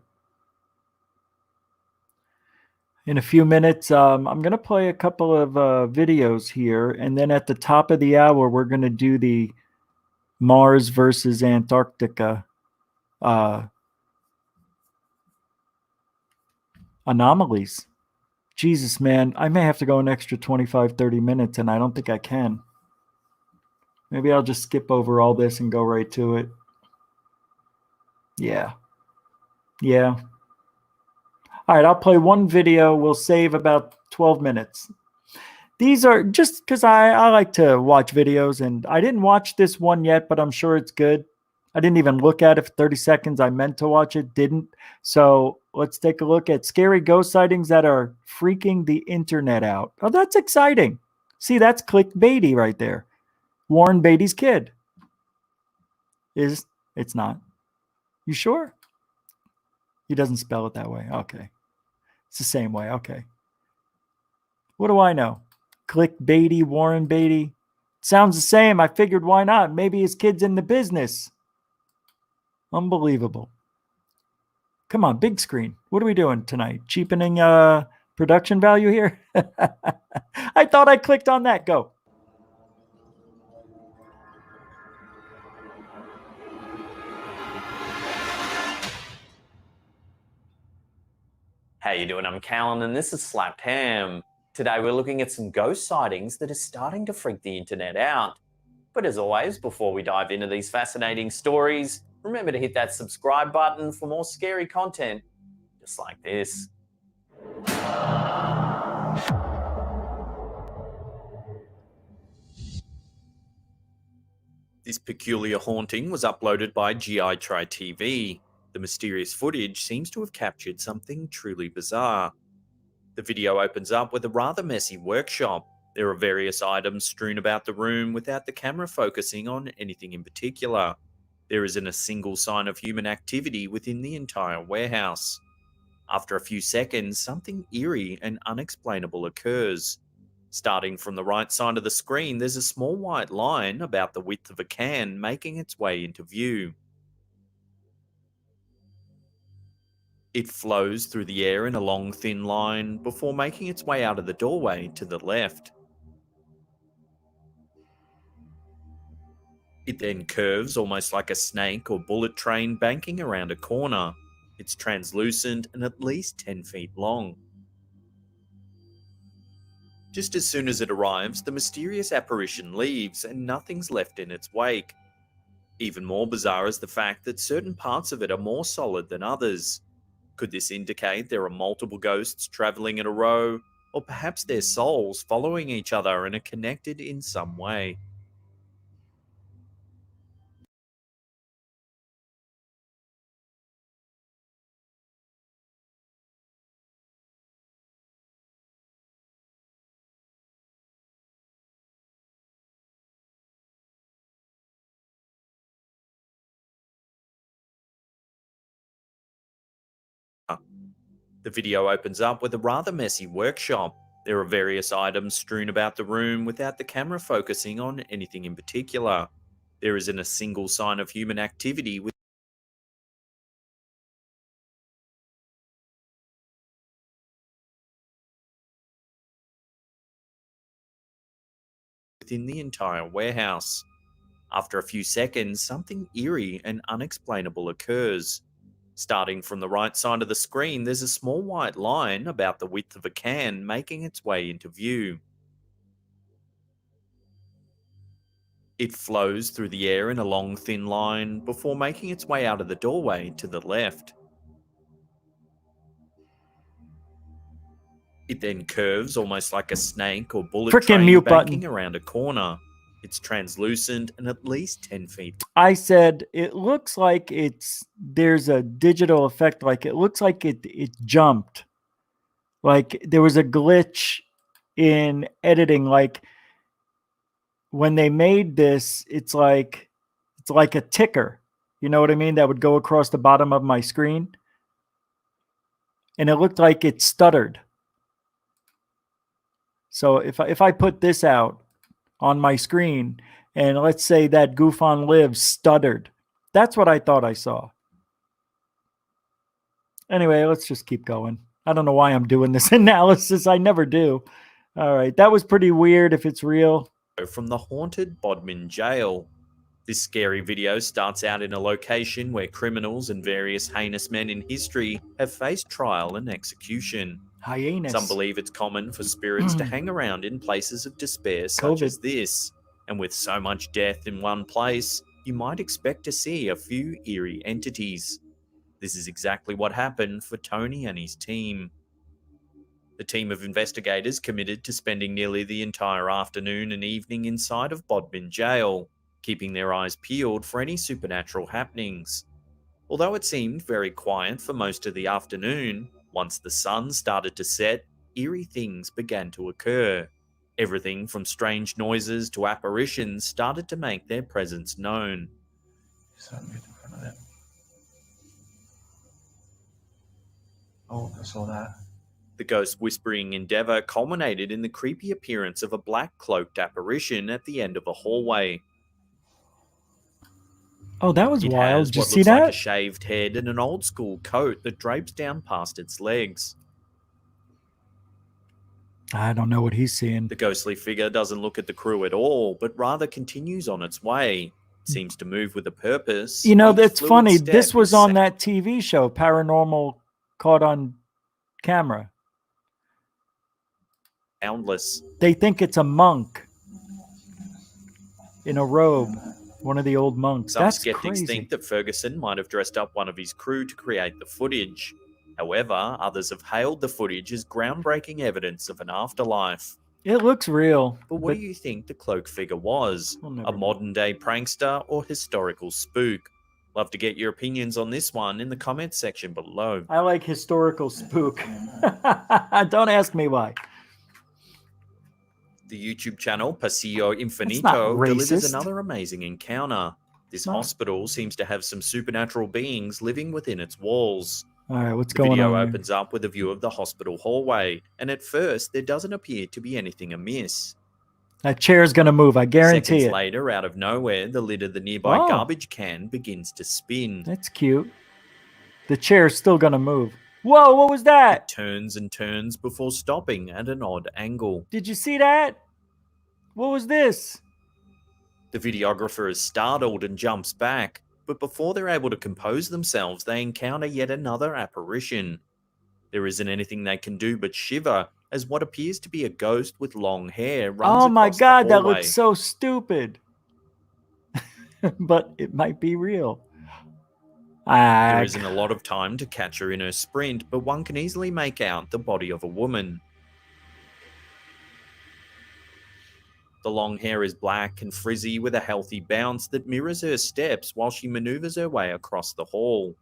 In a few minutes, I'm going to play a couple of videos here, and then at the top of the hour, we're going to do the Mars versus Antarctica anomalies. Jesus, man, I may have to go an extra 25, 30 minutes, and I don't think I can. Maybe I'll just skip over all this and go right to it. Yeah. All right, I'll play one video. We'll save about 12 minutes. These are just because I like to watch videos, and I didn't watch this one yet, but I'm sure it's good. I didn't even look at it for 30 seconds. I meant to watch it, didn't. So let's take a look at scary ghost sightings that are freaking the internet out. Oh, that's exciting. See, that's clickbaity right there. Warren Beatty's kid. It's not. You sure? He doesn't spell it that way. Okay. It's the same way. Okay. What do I know? Clickbaity, Warren Beatty. Sounds the same. I figured why not? Maybe his kid's in the business. Unbelievable. Come on, big screen. What are we doing tonight? Cheapening production value here? I thought I clicked on that. Go. How you doing? I'm Callan and this is Slapped Ham. Today we're looking at some ghost sightings that are starting to freak the internet out. But as always, before we dive into these fascinating stories, remember to hit that subscribe button for more scary content just like this. This peculiar haunting was uploaded by GI Try TV. The mysterious footage seems to have captured something truly bizarre. The video opens up with a rather messy workshop. There are various items strewn about the room without the camera focusing on anything in particular. There isn't a single sign of human activity within the entire warehouse. After a few seconds, something eerie and unexplainable occurs. Starting from the right side of the screen, there's a small white line about the width of a can making its way into view. It flows through the air in a long, thin line before making its way out of the doorway to the left. It then curves almost like a snake or bullet train banking around a corner. It's translucent and at least 10 feet long. Just as soon as it arrives, the mysterious apparition leaves and nothing's left in its wake. Even more bizarre is the fact that certain parts of it are more solid than others. Could this indicate there are multiple ghosts traveling in a row, or perhaps their souls following each other and are connected in some way? The video opens up with a rather messy workshop. There are various items strewn about the room without the camera focusing on anything in particular. There isn't a single sign of human activity within the entire warehouse. After a few seconds, something eerie and unexplainable occurs. Starting from the right side of the screen, there's a small white line about the width of a can making its way into view. It flows through the air in a long, thin line before making its way out of the doorway to the left. It then curves almost like a snake or bullet train mute banking button. around a corner. It's translucent and at least 10 feet. I said it looks like there's a digital effect, like it looks like it jumped. Like there was a glitch in editing, like when they made this, it's like a ticker. You know what I mean? That would go across the bottom of my screen. And it looked like it stuttered. So if I put this out on my screen, and let's say that GUFON Lives stuttered, that's what I thought I saw. Anyway, let's just keep going. I don't know why I'm doing this analysis. I never do. All right, that was pretty weird if it's real. From the haunted Bodmin jail. This scary video starts out in a location where criminals and various heinous men in history have faced trial and execution. Hyenas. Some believe it's common for spirits to hang around in places of despair such as this. And with so much death in one place, you might expect to see a few eerie entities. This is exactly what happened for Tony and his team. The team of investigators committed to spending nearly the entire afternoon and evening inside of Bodmin Jail, keeping their eyes peeled for any supernatural happenings. Although it seemed very quiet for most of the afternoon, once the sun started to set, eerie things began to occur. Everything from strange noises to apparitions started to make their presence known. Oh, I saw that. The ghost whispering endeavor culminated in the creepy appearance of a black cloaked apparition at the end of a hallway. Oh, that was It wild. has Did you what see looks like a that? shaved head and an old school coat that drapes down past its legs. I don't know what he's seeing. The ghostly figure doesn't look at the crew at all, but rather continues on its way. It seems to move with a purpose. You know, Each that's fluid funny. step This was is on that TV show, Paranormal Caught on Camera. soundless. They think it's a monk in a robe, one of the old monks. Some That's skeptics crazy. think that Ferguson might have dressed up one of his crew to create the footage. However, others have hailed the footage as groundbreaking evidence of an afterlife. It looks real. But what do you think the cloak figure was? A modern-day prankster or historical spook? Love to get your opinions on this one in the comments section below. I like historical spook. Don't ask me why. The YouTube channel Paseo That's not Infinito delivers racist. another amazing encounter. This hospital seems to have some supernatural beings living within its walls. All right, what's The going video on here? opens up with a view of the hospital hallway, and at first there doesn't appear to be anything amiss. That chair's going to move. I guarantee Seconds it. later, out of nowhere, the lid of the nearby Oh. garbage can begins to spin. That's cute. The chair's still going to move. Whoa, what was that? It turns and turns before stopping at an odd angle. Did you see that? What was this? The videographer is startled and jumps back, but before they're able to compose themselves, they encounter yet another apparition. There isn't anything they can do but shiver as what appears to be a ghost with long hair runs Oh my across the God, that hallway. looks so stupid. But it might be real. There isn't a lot of time to catch her in her sprint, but one can easily make out the body of a woman. The long hair is black and frizzy with a healthy bounce that mirrors her steps while she maneuvers her way across the hall.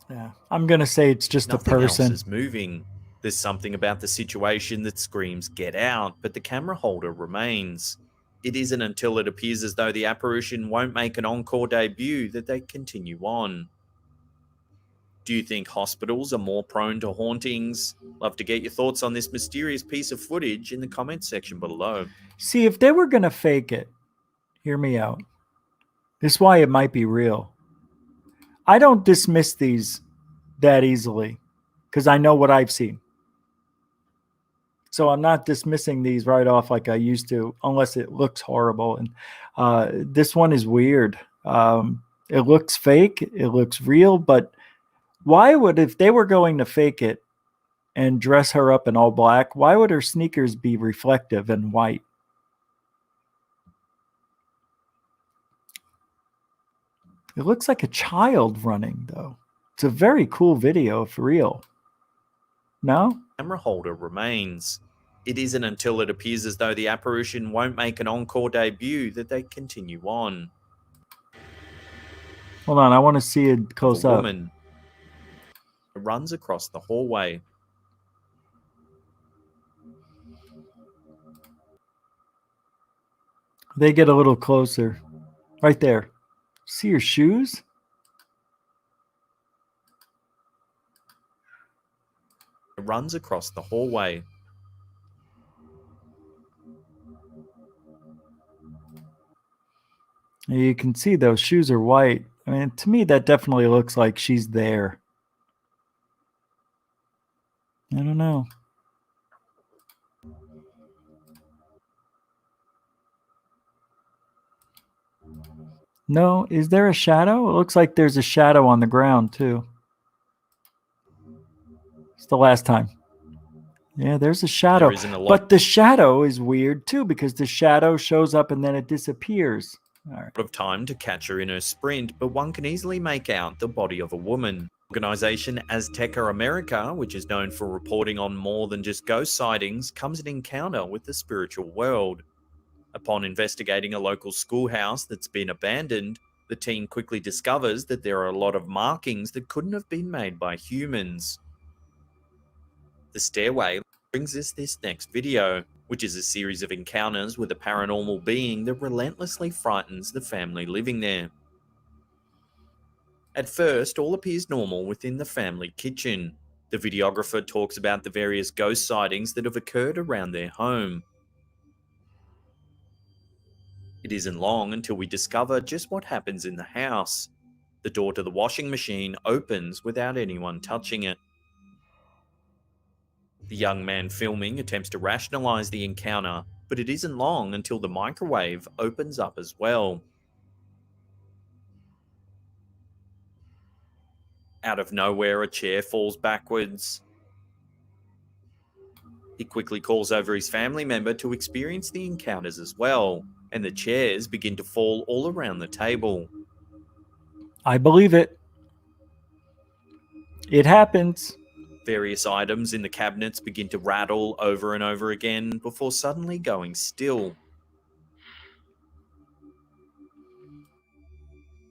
Yeah, I'm going to say it's just Nothing a person. else is moving. There's something about the situation that screams "get out," but the camera holder remains. It isn't until it appears as though the apparition won't make an encore debut that they continue on. Do you think hospitals are more prone to hauntings? Love to get your thoughts on this mysterious piece of footage in the comments section below. See, if they were going to fake it, hear me out. This is why it might be real. I don't dismiss these that easily because I know what I've seen. So I'm not dismissing these right off like I used to, unless it looks horrible. And this one is weird. It looks fake. It looks real. But why would, if they were going to fake it and dress her up in all black, why would her sneakers be reflective and white? It looks like a child running, though. It's a very cool video, for real. No? Camera holder remains. It isn't until it appears as though the apparition won't make an encore debut that they continue on. Hold on, I want to see it close A up. woman runs across the hallway. They get a little closer. Right there. See her shoes? Runs across the hallway. You can see those shoes are white. I mean, to me, that definitely looks like she's there. I don't know. No, is there a shadow? It looks like there's a shadow on the ground, too. It's the last time. Yeah, there's a shadow. There isn't a lot. But the shadow is weird, too, because the shadow shows up and then it disappears. of time to catch her in her sprint, but one can easily make out the body of a woman. Organization Azteca America, which is known for reporting on more than just ghost sightings, comes in encounter with the spiritual world. Upon investigating a local schoolhouse that's been abandoned, the team quickly discovers that there are a lot of markings that couldn't have been made by humans. The stairway brings us this next video, which is a series of encounters with a paranormal being that relentlessly frightens the family living there. At first, all appears normal within the family kitchen. The videographer talks about the various ghost sightings that have occurred around their home. It isn't long until we discover just what happens in the house. The door to the washing machine opens without anyone touching it. The young man filming attempts to rationalize the encounter, but it isn't long until the microwave opens up as well. Out of nowhere, a chair falls backwards. He quickly calls over his family member to experience the encounters as well, and the chairs begin to fall all around the table. I believe it. It happens. Various items in the cabinets begin to rattle over and over again before suddenly going still.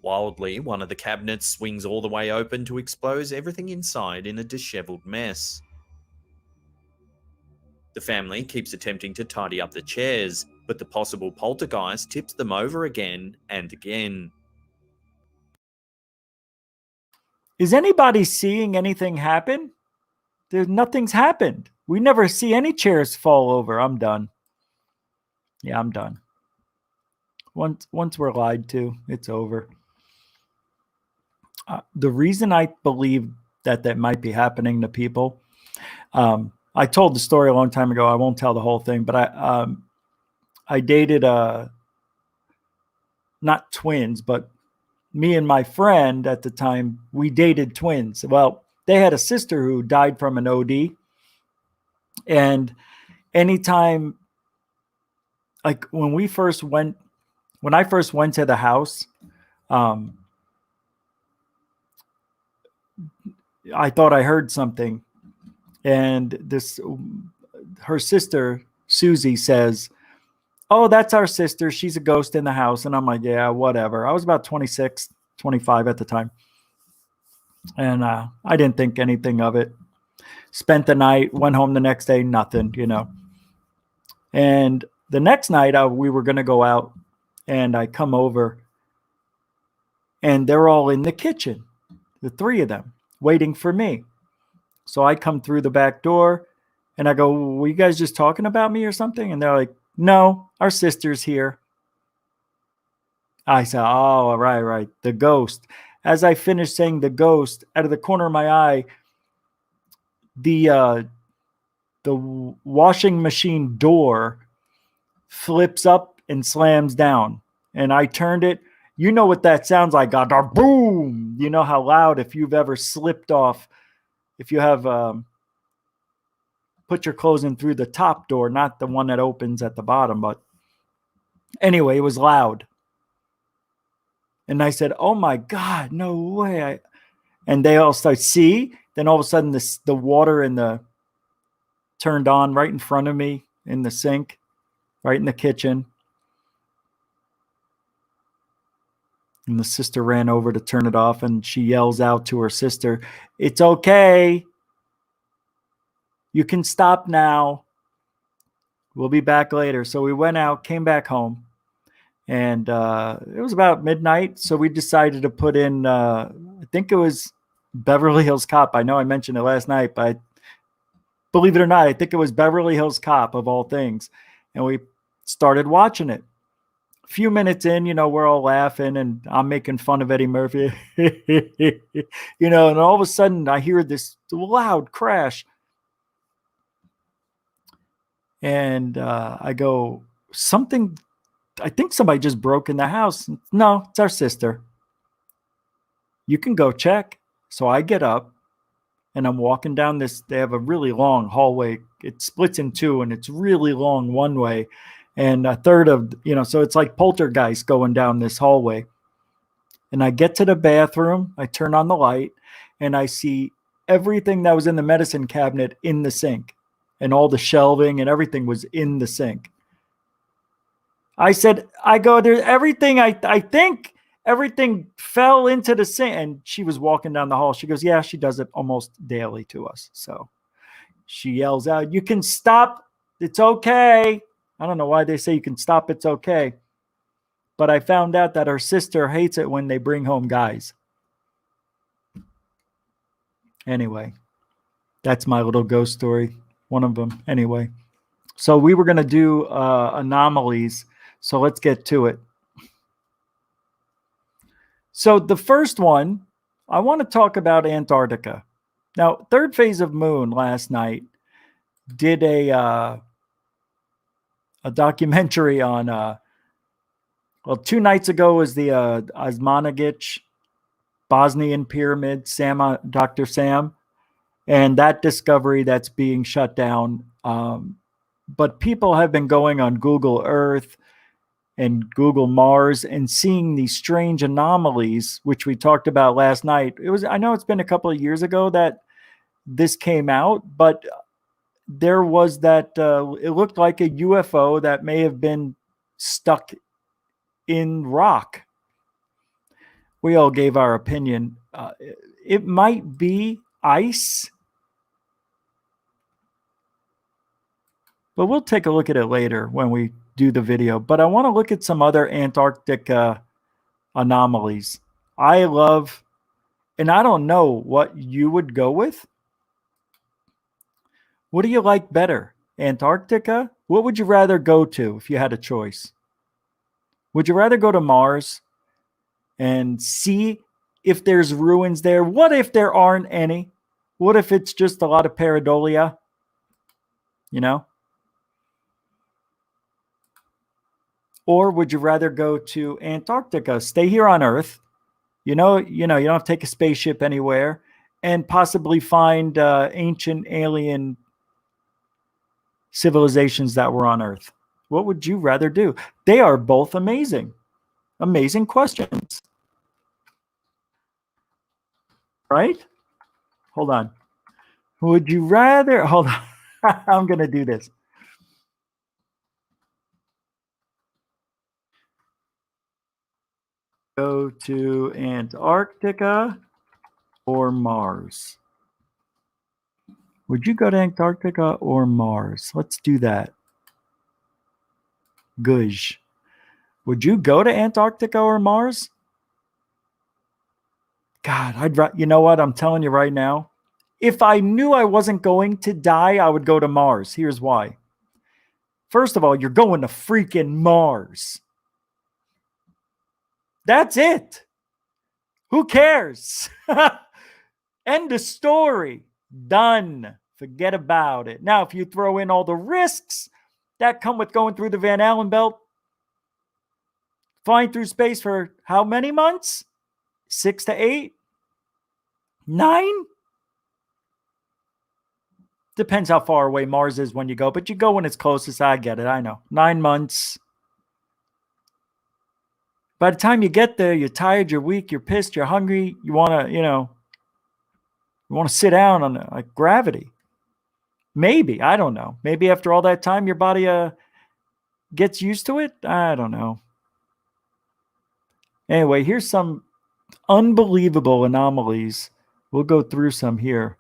Wildly, one of the cabinets swings all the way open to expose everything inside in a disheveled mess. The family keeps attempting to tidy up the chairs, but the possible poltergeist tips them over again and again. Is anybody seeing anything happen? Nothing's happened. We never see any chairs fall over. I'm done. Yeah, I'm done. Once we're lied to, it's over. The reason I believe that might be happening to people, I told the story a long time ago. I won't tell the whole thing, but I dated not twins, but me and my friend at the time, we dated twins. Well, they had a sister who died from an OD. And anytime, like when I first went to the house, I thought I heard something. And her sister, Susie, says, "Oh, that's our sister. She's a ghost in the house." And I'm like, yeah, whatever. I was about 26, 25 at the time. And I didn't think anything of it. Spent the night, went home the next day, nothing, And the next night we were going to go out, and I come over, and they're all in the kitchen, the three of them, waiting for me. So I come through the back door, and I go, "Were you guys just talking about me or something?" And they're like, "No, our sister's here." I said, "Oh, right, the ghost." As I finished saying the ghost, out of the corner of my eye, the washing machine door flips up and slams down. And I turned it. You know what that sounds like? Boom! You know how loud, if you've ever slipped off, if you have put your clothes in through the top door, not the one that opens at the bottom. But anyway, it was loud. And I said, "Oh my God, no way." And they all start, see? Then all of a sudden the water turned on right in front of me in the sink, right in the kitchen. And the sister ran over to turn it off, and she yells out to her sister, "It's okay. You can stop now. We'll be back later." So we went out, came back home. And it was about midnight, so we decided to put in, I think it was Beverly Hills Cop. I know I mentioned it last night, but believe it or not, I think it was Beverly Hills Cop of all things. And we started watching it. A few minutes in, we're all laughing, and I'm making fun of Eddie Murphy. And all of a sudden I hear this loud crash. And I go, I think somebody just broke in the house. No, it's our sister. You can go check. So I get up, and I'm walking down this. They have a really long hallway. It splits in two, and it's really long one way. and a third of, so it's like poltergeist going down this hallway. And I get to the bathroom, I turn on the light, and I see everything that was in the medicine cabinet in the sink, and all the shelving and everything was in the sink. I said, there's everything, I think everything fell into the sink. And she was walking down the hall. She goes, yeah, she does it almost daily to us. So she yells out, you can stop. It's okay. I don't know why they say you can stop. It's okay. But I found out that her sister hates it when they bring home guys. Anyway, that's my little ghost story. One of them. Anyway, so we were going to do anomalies. So let's get to it. So the first one, I want to talk about Antarctica. Now, Third Phase of Moon last night did a documentary on, 2 nights ago was the Osmanagich Bosnian pyramid, Dr. Sam, and that discovery that's being shut down. But people have been going on Google Earth and Google Mars and seeing these strange anomalies, which we talked about last night. I know it's been a couple of years ago that this came out, but there was that, it looked like a UFO that may have been stuck in rock. We all gave our opinion. It might be ice, but we'll take a look at it later when we do the video. But I want to look at some other Antarctica anomalies. I love, and I don't know what you would go with. What do you like better? Antarctica? What would you rather go to if you had a choice? Would you rather go to Mars and see if there's ruins there? What if there aren't any? What if it's just a lot of pareidolia? Or would you rather go to Antarctica, stay here on Earth, you don't have to take a spaceship anywhere, and possibly find ancient alien civilizations that were on Earth? What would you rather do? They are both amazing. Amazing questions. Right? Hold on. Would you rather... Hold on. I'm going to do this. Go to Antarctica or Mars? Would you go to Antarctica or Mars? Let's do that. Gush. Would you go to Antarctica or Mars? God, you know what? I'm telling you right now. If I knew I wasn't going to die, I would go to Mars. Here's why. First of all, you're going to freaking Mars. That's it. Who cares? End of story. Done. Forget about it. Now, if you throw in all the risks that come with going through the Van Allen belt, flying through space for how many months? 6 to 8? 9? Depends how far away Mars is when you go, but you go when it's closest. I get it. I know. 9 months. By the time you get there, you're tired, you're weak, you're pissed, you're hungry. You want to, you want to sit down on like gravity. Maybe. I don't know. Maybe after all that time, your body gets used to it. I don't know. Anyway, here's some unbelievable anomalies. We'll go through some here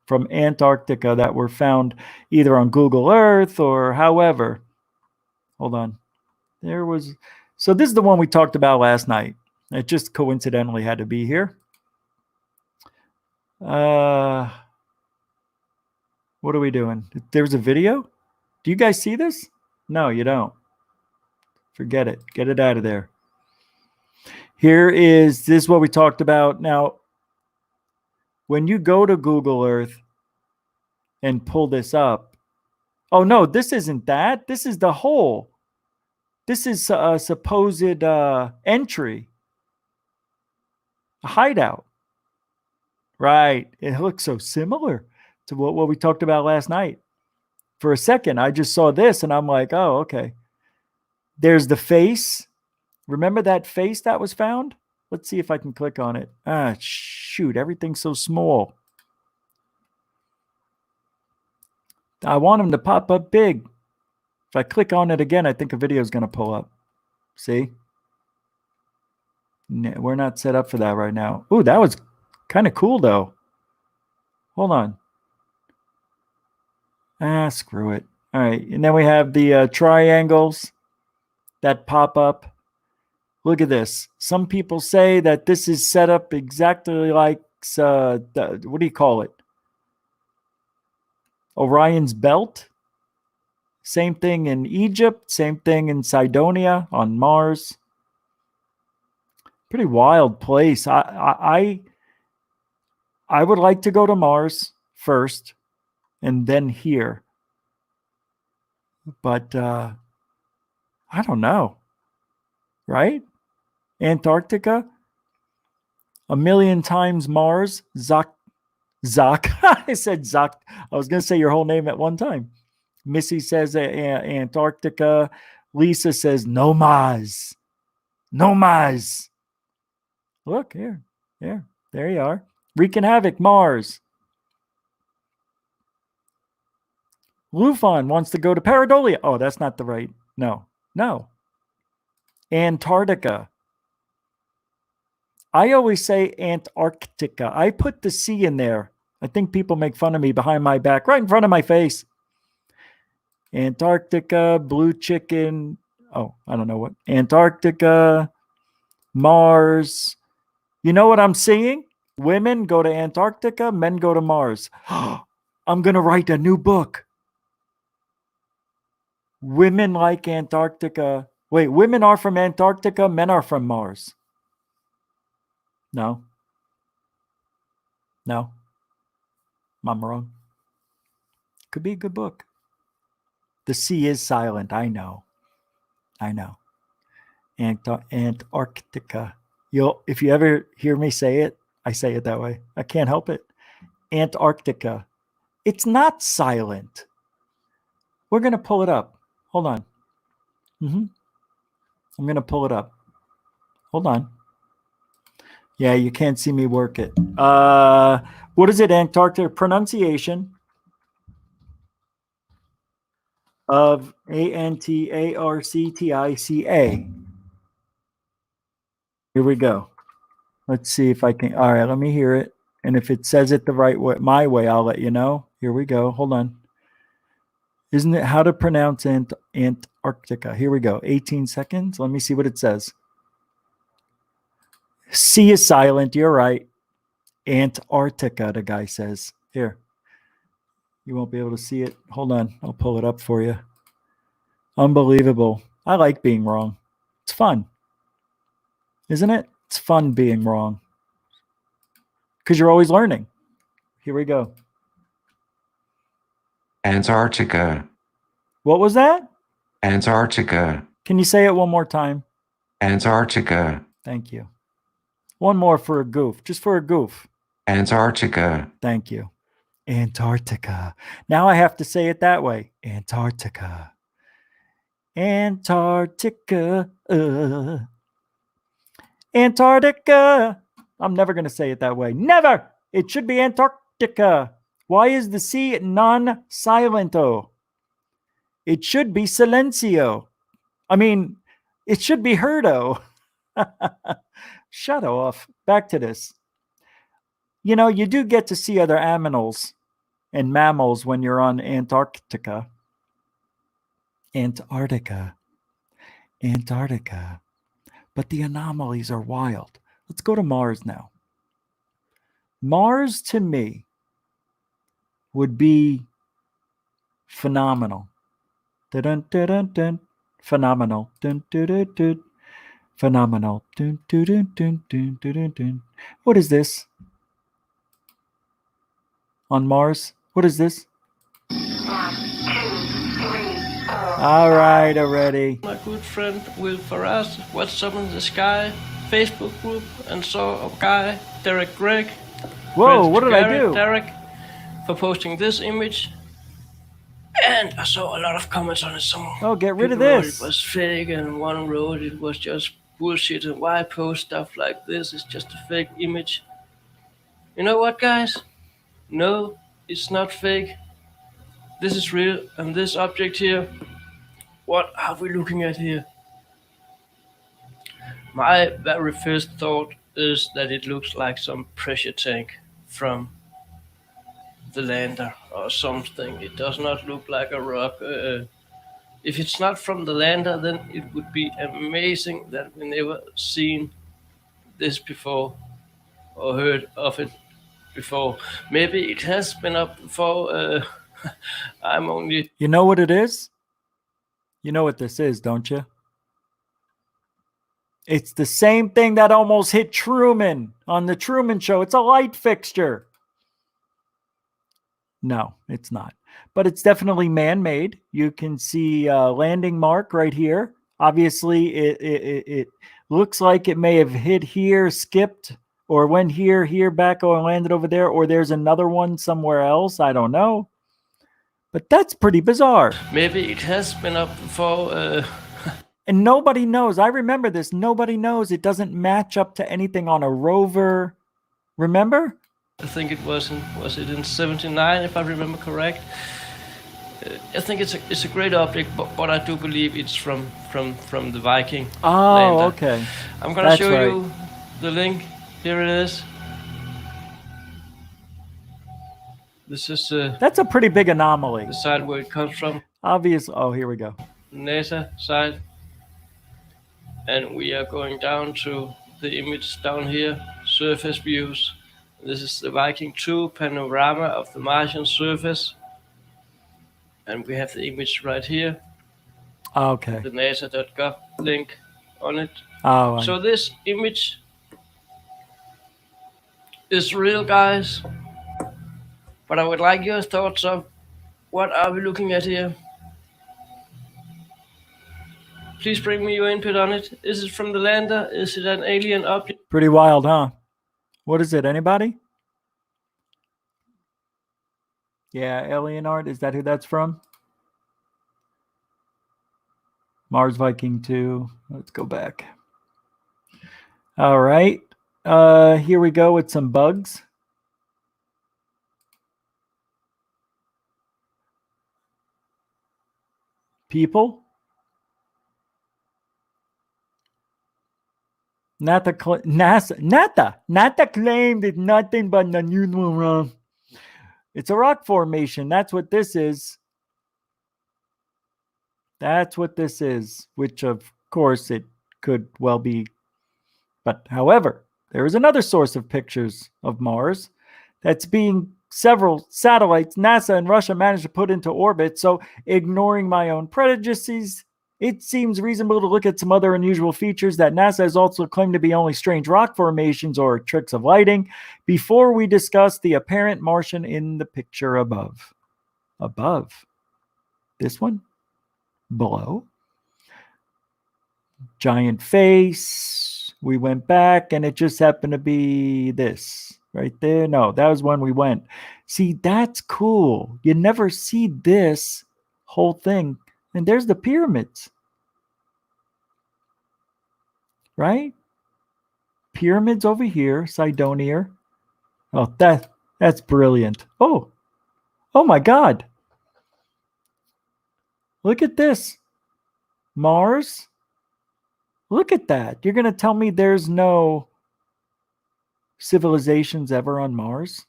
from Antarctica that were found either on Google Earth or however. Hold on. So this is the one we talked about last night. It just coincidentally had to be here. What are we doing? There's a video? Do you guys see this? No, you don't. Forget it. Get it out of there. This is what we talked about. Now, when you go to Google Earth and pull this up, oh no, this isn't that. This is the hole. This is a supposed entry, a hideout. Right. It looks so similar to what we talked about last night. For a second, I just saw this and I'm like, oh, okay. There's the face. Remember that face that was found? Let's see if I can click on it. Ah, shoot, everything's so small. I want them to pop up big. If I click on it again, I think a video is going to pull up. See? No, we're not set up for that right now. Ooh, that was kind of cool, though. Hold on. Ah, screw it. All right, and then we have the triangles that pop up. Look at this. Some people say that this is set up exactly like, what do you call it? Orion's belt. Same thing in Egypt. Same thing in Cydonia on Mars. Pretty wild place. I would like to go to Mars first and then here. But I don't know. Right? Antarctica? A million times Mars. Zach. I said Zach. I was going to say your whole name at one time. Missy says Antarctica. Lisa says no Mars. No Mars. Look here. There you are. Wreaking havoc, Mars. Lufon wants to go to Paradolia. Oh, that's not the right. No. Antarctica. I always say Antarctica. I put the C in there. I think people make fun of me behind my back, right in front of my face. Antarctica, blue chicken. Oh, I don't know what. Antarctica, Mars. You know what I'm seeing? Women go to Antarctica, men go to Mars. I'm going to write a new book. Women like Antarctica. Wait, women are from Antarctica, men are from Mars. No. I'm wrong. Could be a good book. The C is silent. I know. Antarctica. If you ever hear me say it, I say it that way. I can't help it. Antarctica. It's silent. We're going to pull it up. Hold on. I'm going to pull it up. Hold on. Yeah, you can't see me work it. What is it? Antarctica pronunciation of Antarctica. Here we go. Let's see if I can. All right, let me hear it. And if it says it the right way, my way, I'll let you know. Here we go. Hold on. Isn't it how to pronounce Antarctica? Here we go. 18 seconds. Let me see what it says. C is silent. You're right. Antarctica, the guy says. Here. You won't be able to see it. Hold on. I'll pull it up for you. Unbelievable. I like being wrong. It's fun. Isn't it? It's fun being wrong. Because you're always learning. Here we go. Antarctica. What was that? Antarctica. Can you say it one more time? Antarctica. Thank you. One more for a goof. Just for a goof. Antarctica. Thank you. Antarctica. Now I have to say it that way. Antarctica. Antarctica. Antarctica. I'm never going to say it that way. Never. It should be Antarctica. Why is the C non-silento? It should be silencio. I mean, it should be herdo. Shut off. Back to this. You know, you do get to see other aminals and mammals when you're on Antarctica. Antarctica. But the anomalies are wild. Let's go to Mars now. Mars, to me, would be phenomenal. Dun, dun, dun, dun. Phenomenal. Dun, dun, dun, dun. Phenomenal. Dun, dun, dun, dun, dun, dun, dun. What is this? On Mars? What is this? 1, 2, 3, 4. All right, already. My good friend Will Faraz, What's Up in the Sky, Facebook group, and saw a guy, Derek Gregg. Whoa, what did I do? Derek, for posting this image. And I saw a lot of comments on it. Some get rid of people wrote this. it was fake, and one wrote it was just bullshit. And why post stuff like this? It's just a fake image. You know what, guys? No, it's not fake. This is real, and this object here, what are we looking at here? My very first thought is that it looks like some pressure tank from the lander or something. It does not look like a rock. If it's not from the lander, then it would be amazing that we never seen this before or heard of it before. Maybe it has been up before. I'm only... You know what it is? You know what this is, don't you? It's the same thing that almost hit Truman on the Truman Show. It's a light fixture. No, it's not. But it's definitely man-made. You can see a landing mark right here. Obviously, it looks like it may have hit here, skipped, or went here, back, or landed over there, or there's another one somewhere else. I don't know. But that's pretty bizarre. Maybe it has been up before. And nobody knows. I remember this. Nobody knows. It doesn't match up to anything on a rover. Remember? I think it was it in 79, if I remember correct. I think it's a great object, but I do believe it's from the Viking. Oh, lander. okay. I'm gonna show you the link. Here it is. This is that's a pretty big anomaly. The side where it comes from. Obviously. Oh, here we go. NASA side. And we are going down to the image down here, surface views. This is the Viking 2 panorama of the Martian surface. And we have the image right here. Okay. The NASA.gov link on it. Oh. So this image is real, guys. But I would like your thoughts of what are we looking at here? Please bring me your input on it. Is it from the lander? Is it an alien object? Pretty wild, huh? What is it? Anybody? Yeah, alien art. Is that who that's from? Mars Viking 2. Let's go back. All right. Here we go with some bugs. People. NASA claimed it's nothing but an unusual rock. It's a rock formation. That's what this is. That's what this is, which of course it could well be. But however, there is another source of pictures of Mars that's being several satellites NASA and Russia managed to put into orbit. So ignoring my own prejudices, it seems reasonable to look at some other unusual features that NASA has also claimed to be only strange rock formations or tricks of lighting before we discuss the apparent Martian in the picture above. Above. This one? Below. Giant face. We went back and it just happened to be this right there. No, that was when we went. See, that's cool. You never see this whole thing. And there's the pyramids. Right? Pyramids over here, Sidonia. Oh, that's brilliant. Oh my God. Look at this. Mars. Look at that. You're going to tell me there's no civilizations ever on Mars?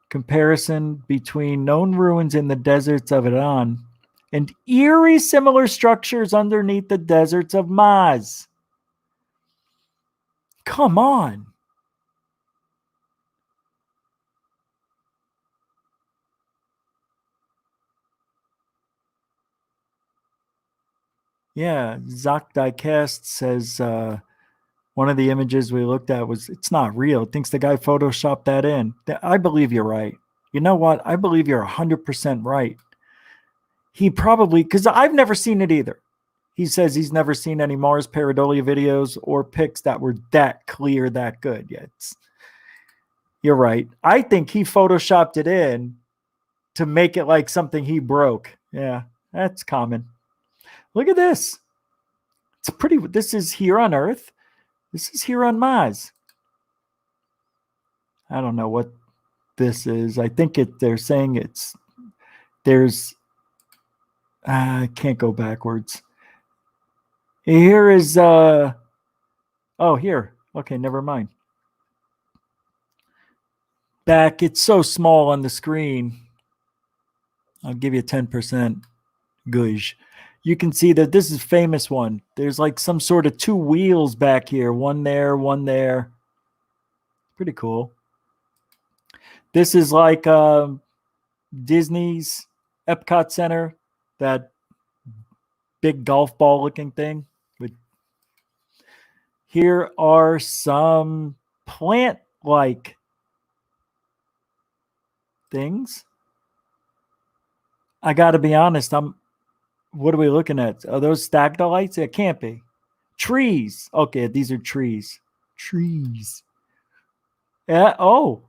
Comparison between known ruins in the deserts of Iran and eerie similar structures underneath the deserts of Mars. Come on. Yeah, Zach Diecast says one of the images we looked at was, it's not real. It thinks the guy photoshopped that in. I believe you're right. You know what? I believe you're 100% right. He probably, because I've never seen it either. He says he's never seen any Mars pareidolia videos or pics that were that clear, that good yet. You're right. I think he photoshopped it in to make it like something he broke. Yeah, that's common. Look at this. It's pretty. This is here on Earth. This is here on Mars. I don't know what this is. I think they're saying there's I can't go backwards. Here is oh, here. Okay, never mind. Back, it's so small on the screen. I'll give you 10%. Gush. You can see that this is a famous one. There's like some sort of two wheels back here. One there, one there. Pretty cool. This is like Disney's Epcot Center, that big golf ball looking thing. Here are some plant-like things. I got to be honest. What are we looking at? Are those stalactites? It can't be. Trees. Okay, these are trees. Trees. Yeah. Oh,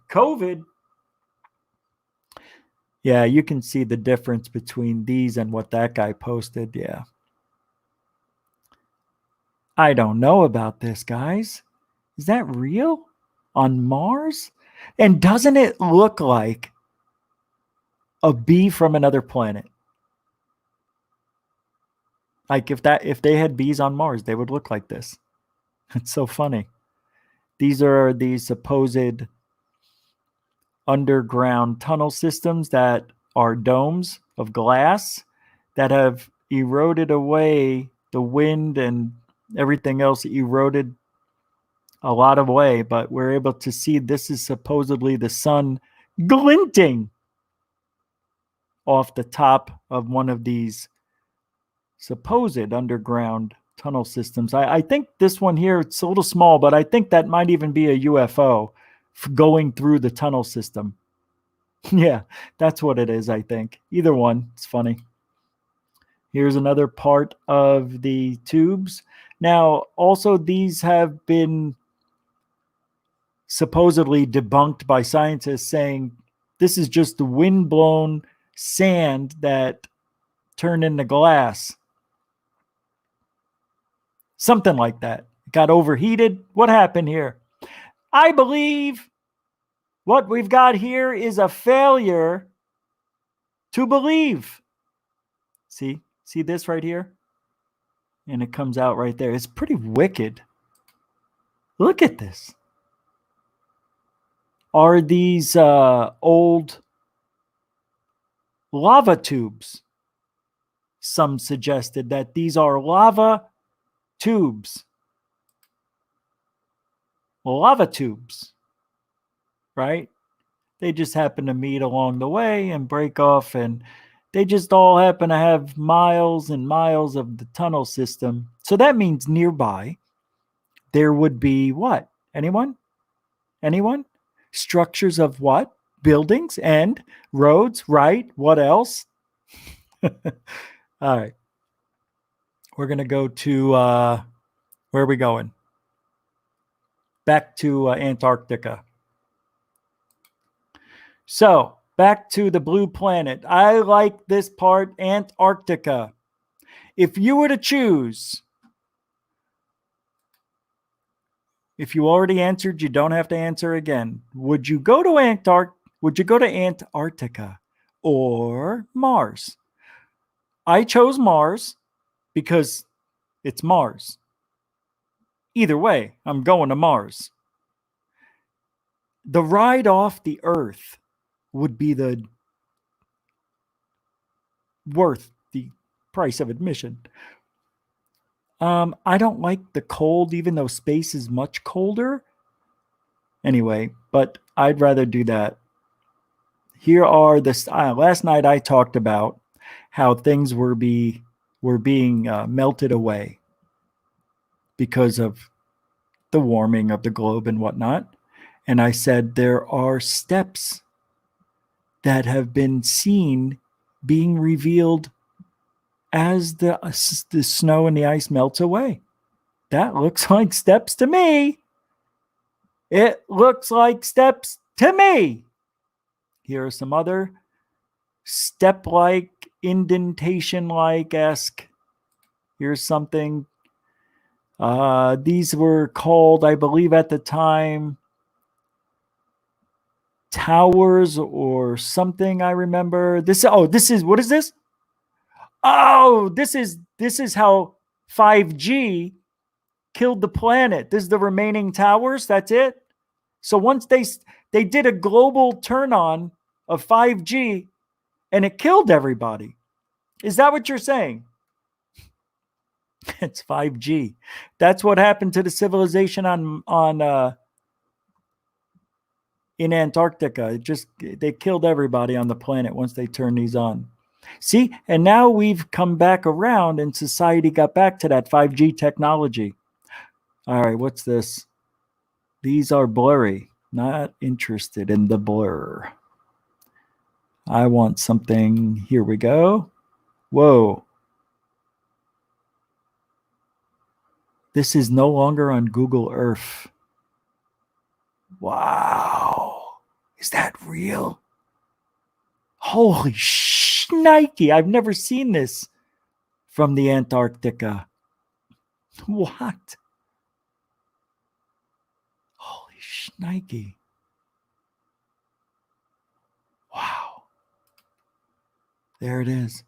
COVID. Yeah, you can see the difference between these and what that guy posted. Yeah. I don't know about this, guys. Is that real? On Mars? And doesn't it look like a bee from another planet? Like if they had bees on Mars, they would look like this. It's so funny. These are the supposed underground tunnel systems that are domes of glass that have eroded away. The wind and everything else eroded a lot of way, but we're able to see this is supposedly the sun glinting off the top of one of these supposed underground tunnel systems. I think this one here, it's a little small, but I think that might even be a UFO going through the tunnel system. Yeah, that's what it is, I think. Either one, it's funny. Here's another part of the tubes. Now, also these have been supposedly debunked by scientists saying this is just the wind-blown sand that turned into glass. Something like that. It got overheated. What happened here? I believe what we've got here is a failure to believe. See this right here? And it comes out right there. It's pretty wicked. Look at this. Are these old lava tubes? Some suggested that these are lava tubes. Lava tubes, right? They just happen to meet along the way and break off, and they just all happen to have miles and miles of the tunnel system. So that means nearby there would be what? Anyone? Anyone? Structures of what? Buildings and roads, right? What else? All right. We're going to go to, where are we going? Back to Antarctica. So, back to the blue planet. I like this part, Antarctica. If you were to choose, if you already answered, you don't have to answer again. Would you go to Antarctica or Mars? I chose Mars because it's Mars. Either way, I'm going to Mars. The ride off the Earth would be worth the price of admission. I don't like the cold, even though space is much colder. Anyway, but I'd rather do that. Here are the last night I talked about how things were being melted away because of the warming of the globe and whatnot. And I said there are steps that have been seen being revealed as the snow and the ice melts away. That looks like steps to me. It looks like steps to me. Here are some other step-like, indentation-like esque. Here's something. These were called, I believe at the time, towers or something. I remember this. Oh, this is, what is this? Oh, this is how 5G killed the planet. This is the remaining towers. That's it. So once they did a global turn on of 5G and it killed everybody. Is that what you're saying? It's 5G. That's what happened to the civilization in Antarctica. They killed everybody on the planet once they turned these on. See, and now we've come back around and society got back to that 5G technology. All right, what's this? These are blurry. Not interested in the blur. I want something. Here we go. Whoa. This is no longer on Google Earth. Wow. Is that real? Holy shnikey. I've never seen this from the Antarctica. What? Holy shnikey. Wow. There it is.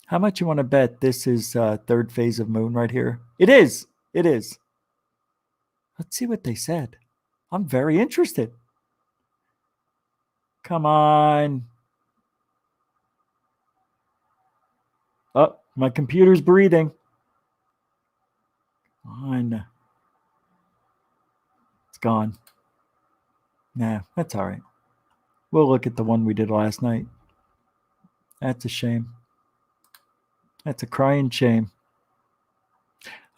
How much you want to bet this is third phase of moon right here? It is. It is. Let's see what they said. I'm very interested. Come on. Oh, my computer's breathing. Come on. It's gone. Nah, that's all right. We'll look at the one we did last night. That's a shame. That's a crying shame.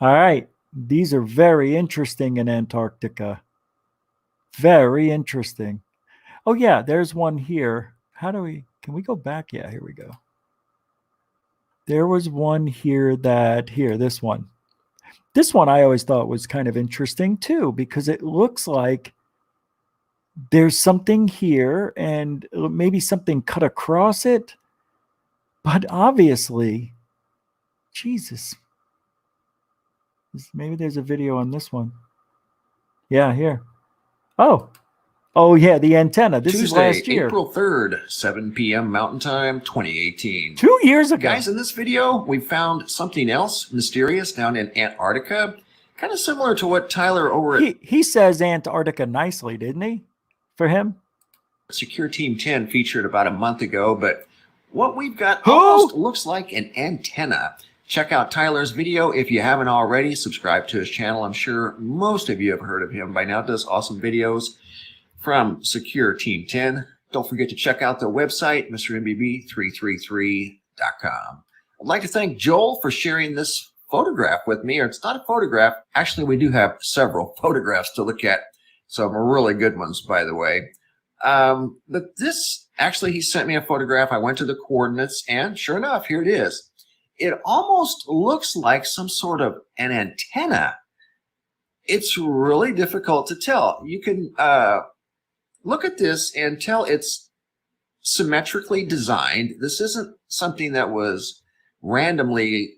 All right. These are very interesting in Antarctica. Very interesting. Oh, yeah, there's one here. Can we go back? Yeah, here we go. There was one here this one. This one I always thought was kind of interesting too, because it looks like there's something here and maybe something cut across it. But obviously, Jesus. Maybe there's a video on this one. Yeah, here. Oh yeah, the antenna. This Tuesday, is last year. April 3rd, 7 p.m. Mountain Time, 2018. 2 years ago. Guys, in this video, we found something else mysterious down in Antarctica. Kind of similar to what Tyler over at He says Antarctica nicely, didn't he? For him? Secure Team 10 featured about a month ago, but what we've got almost looks like an antenna. Check out Tyler's video if you haven't already. Subscribe to his channel. I'm sure most of you have heard of him by now. Does awesome videos from Secure Team 10. Don't forget to check out their website, MrMBB333.com. I'd like to thank Joel for sharing this photograph with me. Or it's not a photograph. Actually, we do have several photographs to look at. Some really good ones, by the way. But this, actually, he sent me a photograph. I went to the coordinates, and sure enough, here it is. It almost looks like some sort of an antenna. It's really difficult to tell. You can look at this and tell it's symmetrically designed. This isn't something that was randomly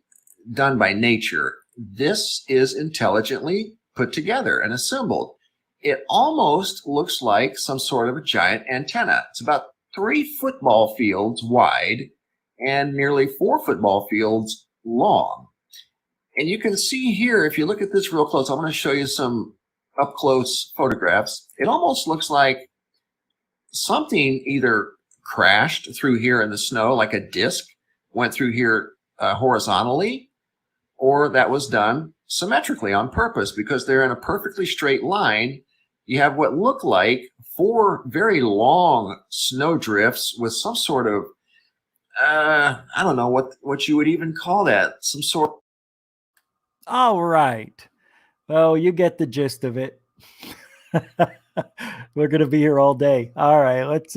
done by nature. This is intelligently put together and assembled. It almost looks like some sort of a giant antenna. It's about 3 football fields wide and nearly 4 football fields long. And you can see here, if you look at this real close, I'm going to show you some up-close photographs. It almost looks like something either crashed through here in the snow, like a disc went through here horizontally, or that was done symmetrically on purpose because they're in a perfectly straight line. You have what look like 4 very long snow drifts with some sort of, I don't know what you would even call that. Some sort. All right. Well, you get the gist of it. We're going to be here all day. All right. Let's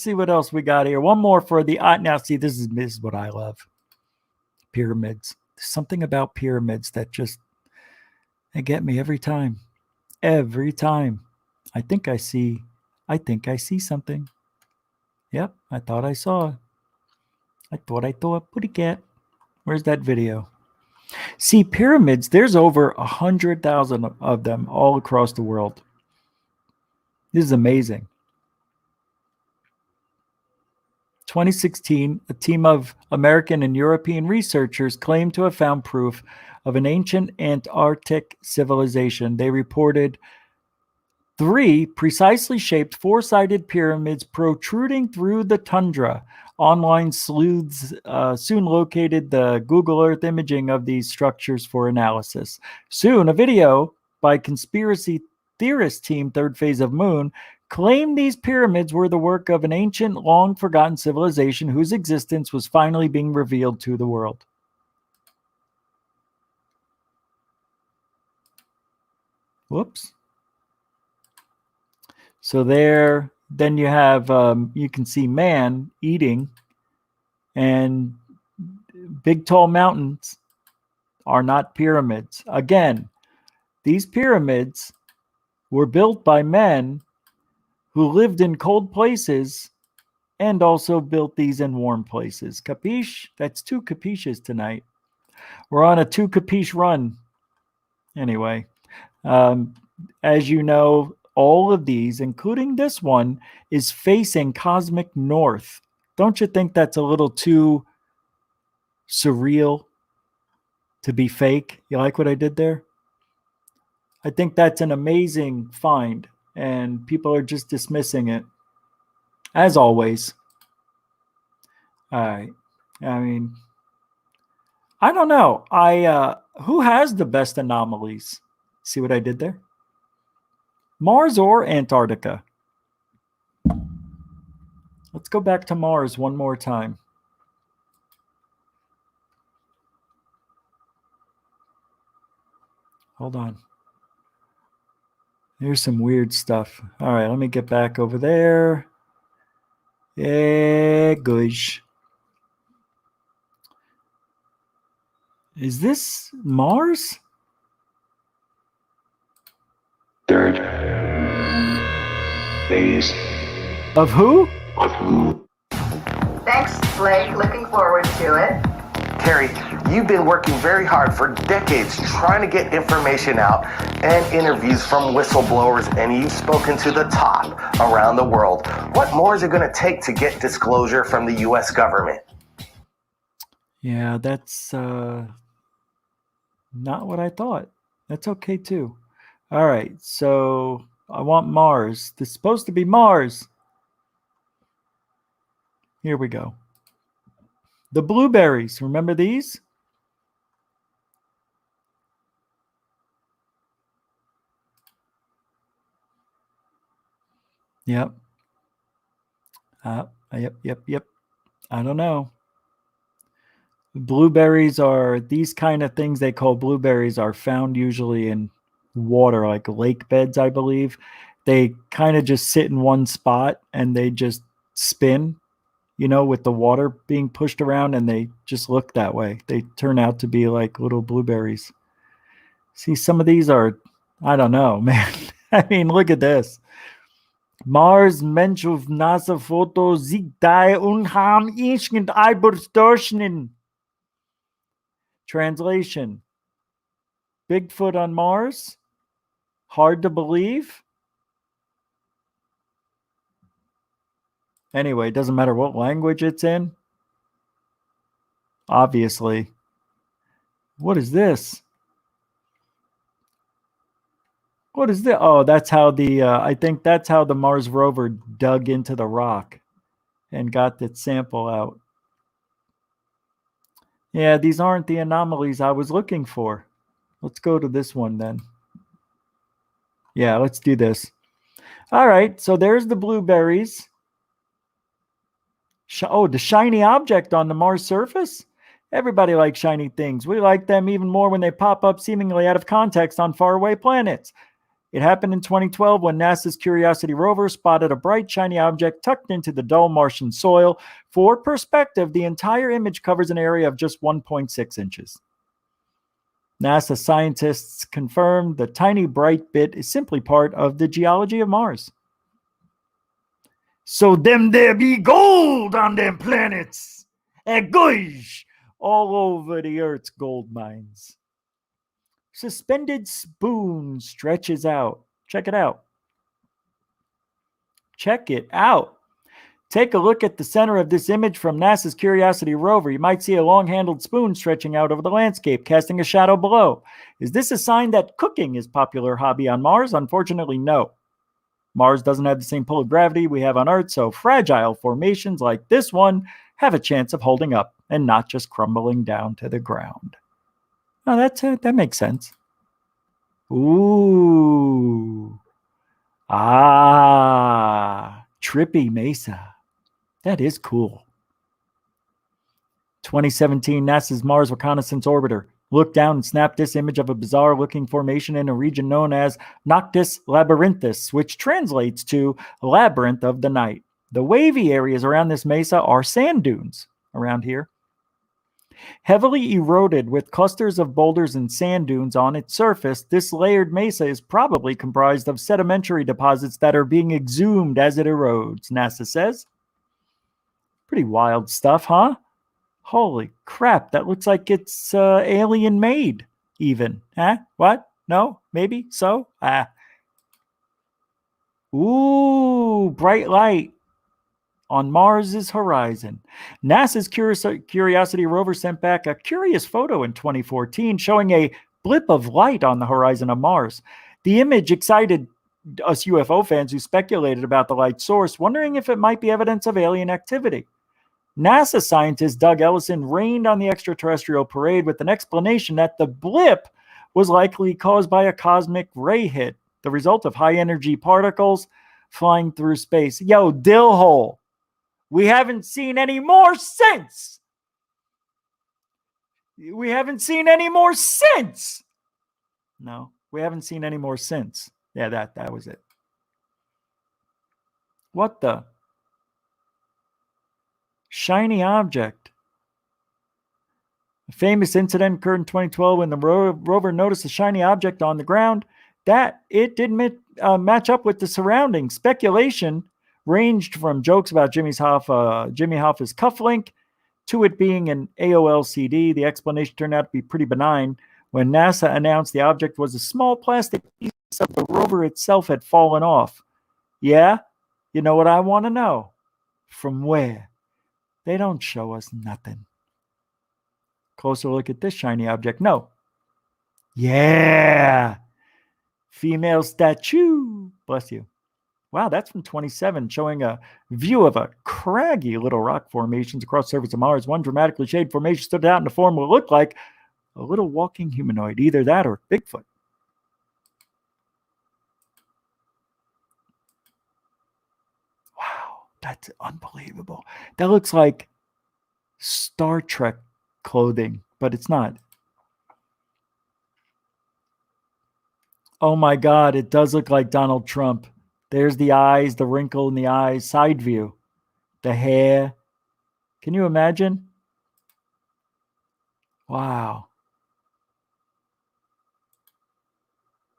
see what else we got here. One more for the, now see, this is what I love. Pyramids. There's something about pyramids that just, They get me every time. Every time. I think I see something. Yep, I thought I saw. I thought, putty cat. Where's that video? See, pyramids, there's over 100,000 of them all across the world. This is amazing. 2016, a team of American and European researchers claimed to have found proof of an ancient Antarctic civilization. They reported 3 precisely shaped four-sided pyramids protruding through the tundra. Online sleuths soon located the Google Earth imaging of these structures for analysis. Soon, a video by conspiracy theorist team Third Phase of Moon claimed these pyramids were the work of an ancient, long-forgotten civilization whose existence was finally being revealed to the world. Whoops. So there, then you have, you can see man eating, and big tall mountains are not pyramids. Again, these pyramids were built by men who lived in cold places and also built these in warm places. Capiche? That's 2 capiches tonight. We're on a 2 capiche run. Anyway, as you know, all of these, including this one, is facing cosmic north. Don't you think that's a little too surreal to be fake? You like what I did there? I think that's an amazing find, and people are just dismissing it, as always. All right. I mean, I don't know. Who has the best anomalies? See what I did there? Mars or Antarctica? Let's go back to Mars one more time. Hold on. There's some weird stuff. All right, let me get back over there. Yeah, gosh. Is this Mars? Third phase. Of who? Of who? Thanks, Blake. Looking forward to it. Terry, you've been working very hard for decades trying to get information out and interviews from whistleblowers, and you've spoken to the top around the world. What more is it going to take to get disclosure from the U.S. government? Yeah, that's not what I thought. That's okay, too. All right, so I want Mars. This is supposed to be Mars. Here we go. The blueberries. Remember these? Yep. Yep. I don't know. Blueberries are these kind of things they call blueberries are found usually in water, like lake beds, I believe. They kind of just sit in one spot and they just spin, you know, with the water being pushed around, and they just look that way. They turn out to be like little blueberries. See, some of these are, I don't know, man. I mean, look at this. Mars Mensch auf NASA Foto sieht da unheim irgend Eiberstorchnen. Translation. Bigfoot on Mars? Hard to believe? Anyway, it doesn't matter what language it's in. Obviously. What is this? What is this? Oh, that's how the, I think that's how the Mars rover dug into the rock and got that sample out. Yeah, these aren't the anomalies I was looking for. Let's go to this one then. Yeah, let's do this. All right, so there's the blueberries. Oh, the shiny object on the Mars surface? Everybody likes shiny things. We like them even more when they pop up seemingly out of context on faraway planets. It happened in 2012 when NASA's Curiosity rover spotted a bright, shiny object tucked into the dull Martian soil. For perspective, the entire image covers an area of just 1.6 inches. NASA scientists confirmed the tiny bright bit is simply part of the geology of Mars. So them there be gold on them planets. And gosh, all over the Earth's gold mines. Suspended spoon stretches out. Check it out. Check it out. Take a look at the center of this image from NASA's Curiosity rover. You might see a long-handled spoon stretching out over the landscape, casting a shadow below. Is this a sign that cooking is a popular hobby on Mars? Unfortunately, no. Mars doesn't have the same pull of gravity we have on Earth, so fragile formations like this one have a chance of holding up and not just crumbling down to the ground. Now that makes sense. Ooh. Ah. Trippy Mesa. That is cool. 2017, NASA's Mars Reconnaissance Orbiter looked down and snapped this image of a bizarre-looking formation in a region known as Noctis Labyrinthus, which translates to Labyrinth of the Night. The wavy areas around this mesa are sand dunes around here. Heavily eroded with clusters of boulders and sand dunes on its surface, this layered mesa is probably comprised of sedimentary deposits that are being exhumed as it erodes, NASA says. Pretty wild stuff, huh? Holy crap, that looks like it's alien-made, even. Huh? What? No? Maybe? So? Ooh, bright light on Mars's horizon. NASA's Curiosity rover sent back a curious photo in 2014 showing a blip of light on the horizon of Mars. The image excited us UFO fans who speculated about the light source, wondering if it might be evidence of alien activity. NASA scientist Doug Ellison rained on the extraterrestrial parade with an explanation that the blip was likely caused by a cosmic ray hit, the result of high-energy particles flying through space. Yo, Dillhole, we haven't seen any more since. We haven't seen any more since. No, we haven't seen any more since. Yeah, that was it. What the? Shiny object. A famous incident occurred in 2012 when the rover noticed a shiny object on the ground that it didn't match up with the surroundings. Speculation ranged from jokes about Jimmy Hoffa's cufflink to it being an AOL CD. The explanation turned out to be pretty benign when NASA announced the object was a small plastic piece of the rover itself had fallen off. Yeah? You know what I want to know? From where? They don't show us nothing. Closer look at this shiny object. No. Yeah. Female statue. Bless you. Wow, that's from 27, showing a view of a craggy little rock formations across the surface of Mars. One dramatically shaded formation stood out in the form what looked like a little walking humanoid. Either that or Bigfoot. Wow, that's unbelievable. That looks like Star Trek clothing, but it's not. Oh my God, it does look like Donald Trump. There's the eyes, the wrinkle in the eyes, side view, the hair. Can you imagine? Wow.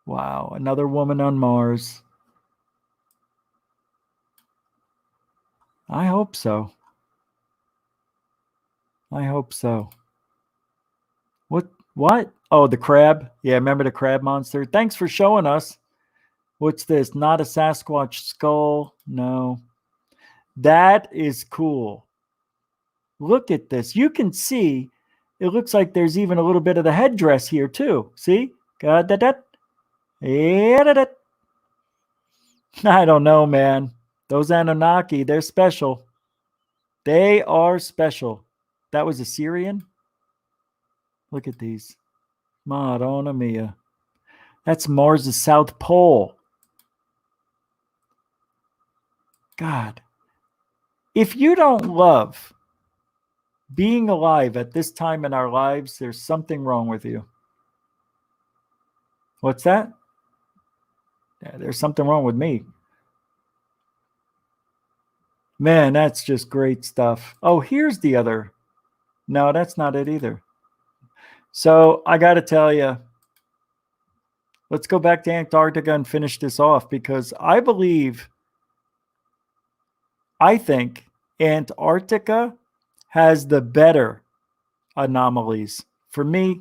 Wow, another woman on Mars. I hope so. I hope so. What? Oh, the crab. Yeah, remember the crab monster? Thanks for showing us. What's this? Not a Sasquatch skull? No. That is cool. Look at this. You can see it looks like there's even a little bit of the headdress here too. See? Got that? I don't know, man. Those Anunnaki, they're special. They are special. That was a Syrian? Look at these. Madonna mia. That's Mars' South Pole. God. If you don't love being alive at this time in our lives, there's something wrong with you. What's that? Yeah, there's something wrong with me. Man, that's just great stuff. Oh, here's the other. No, that's not it either. So I got to tell you, let's go back to Antarctica and finish this off, because I think Antarctica has the better anomalies. For me,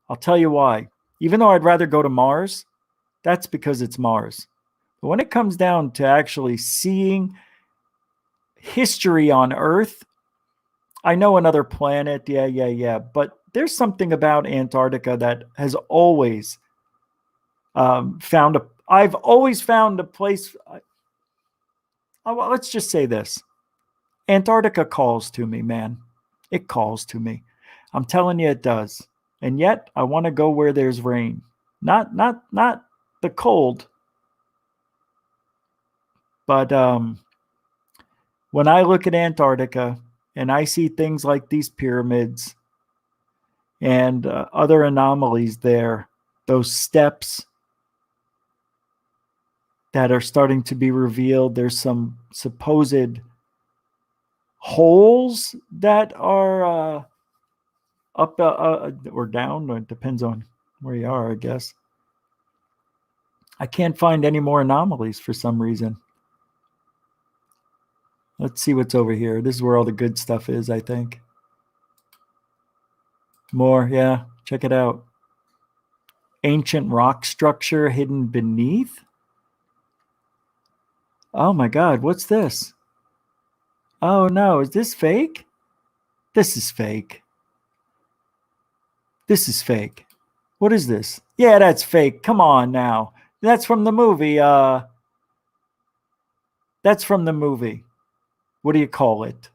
I'll tell you why. Even though I'd rather go to Mars, that's because it's Mars. But when it comes down to actually seeing history on Earth, I know another planet, yeah. But there's something about Antarctica that has always I've always found a place. Well, let's just say this. Antarctica calls to me, man. It calls to me. I'm telling you it does. And yet I want to go where there's rain. Not the cold. But when I look at Antarctica and I see things like these pyramids and other anomalies there, those steps that are starting to be revealed, there's some supposed holes that are up or down, or it depends on where you are, I guess. I can't find any more anomalies for some reason. Let's see what's over here. This is where all the good stuff is, I think. More, yeah. Check it out. Ancient rock structure hidden beneath. Oh my God, what's this? Oh no, is this fake? This is fake. This is fake. What is this? Yeah, that's fake. Come on now. That's from the movie. That's from the movie. What do you call it?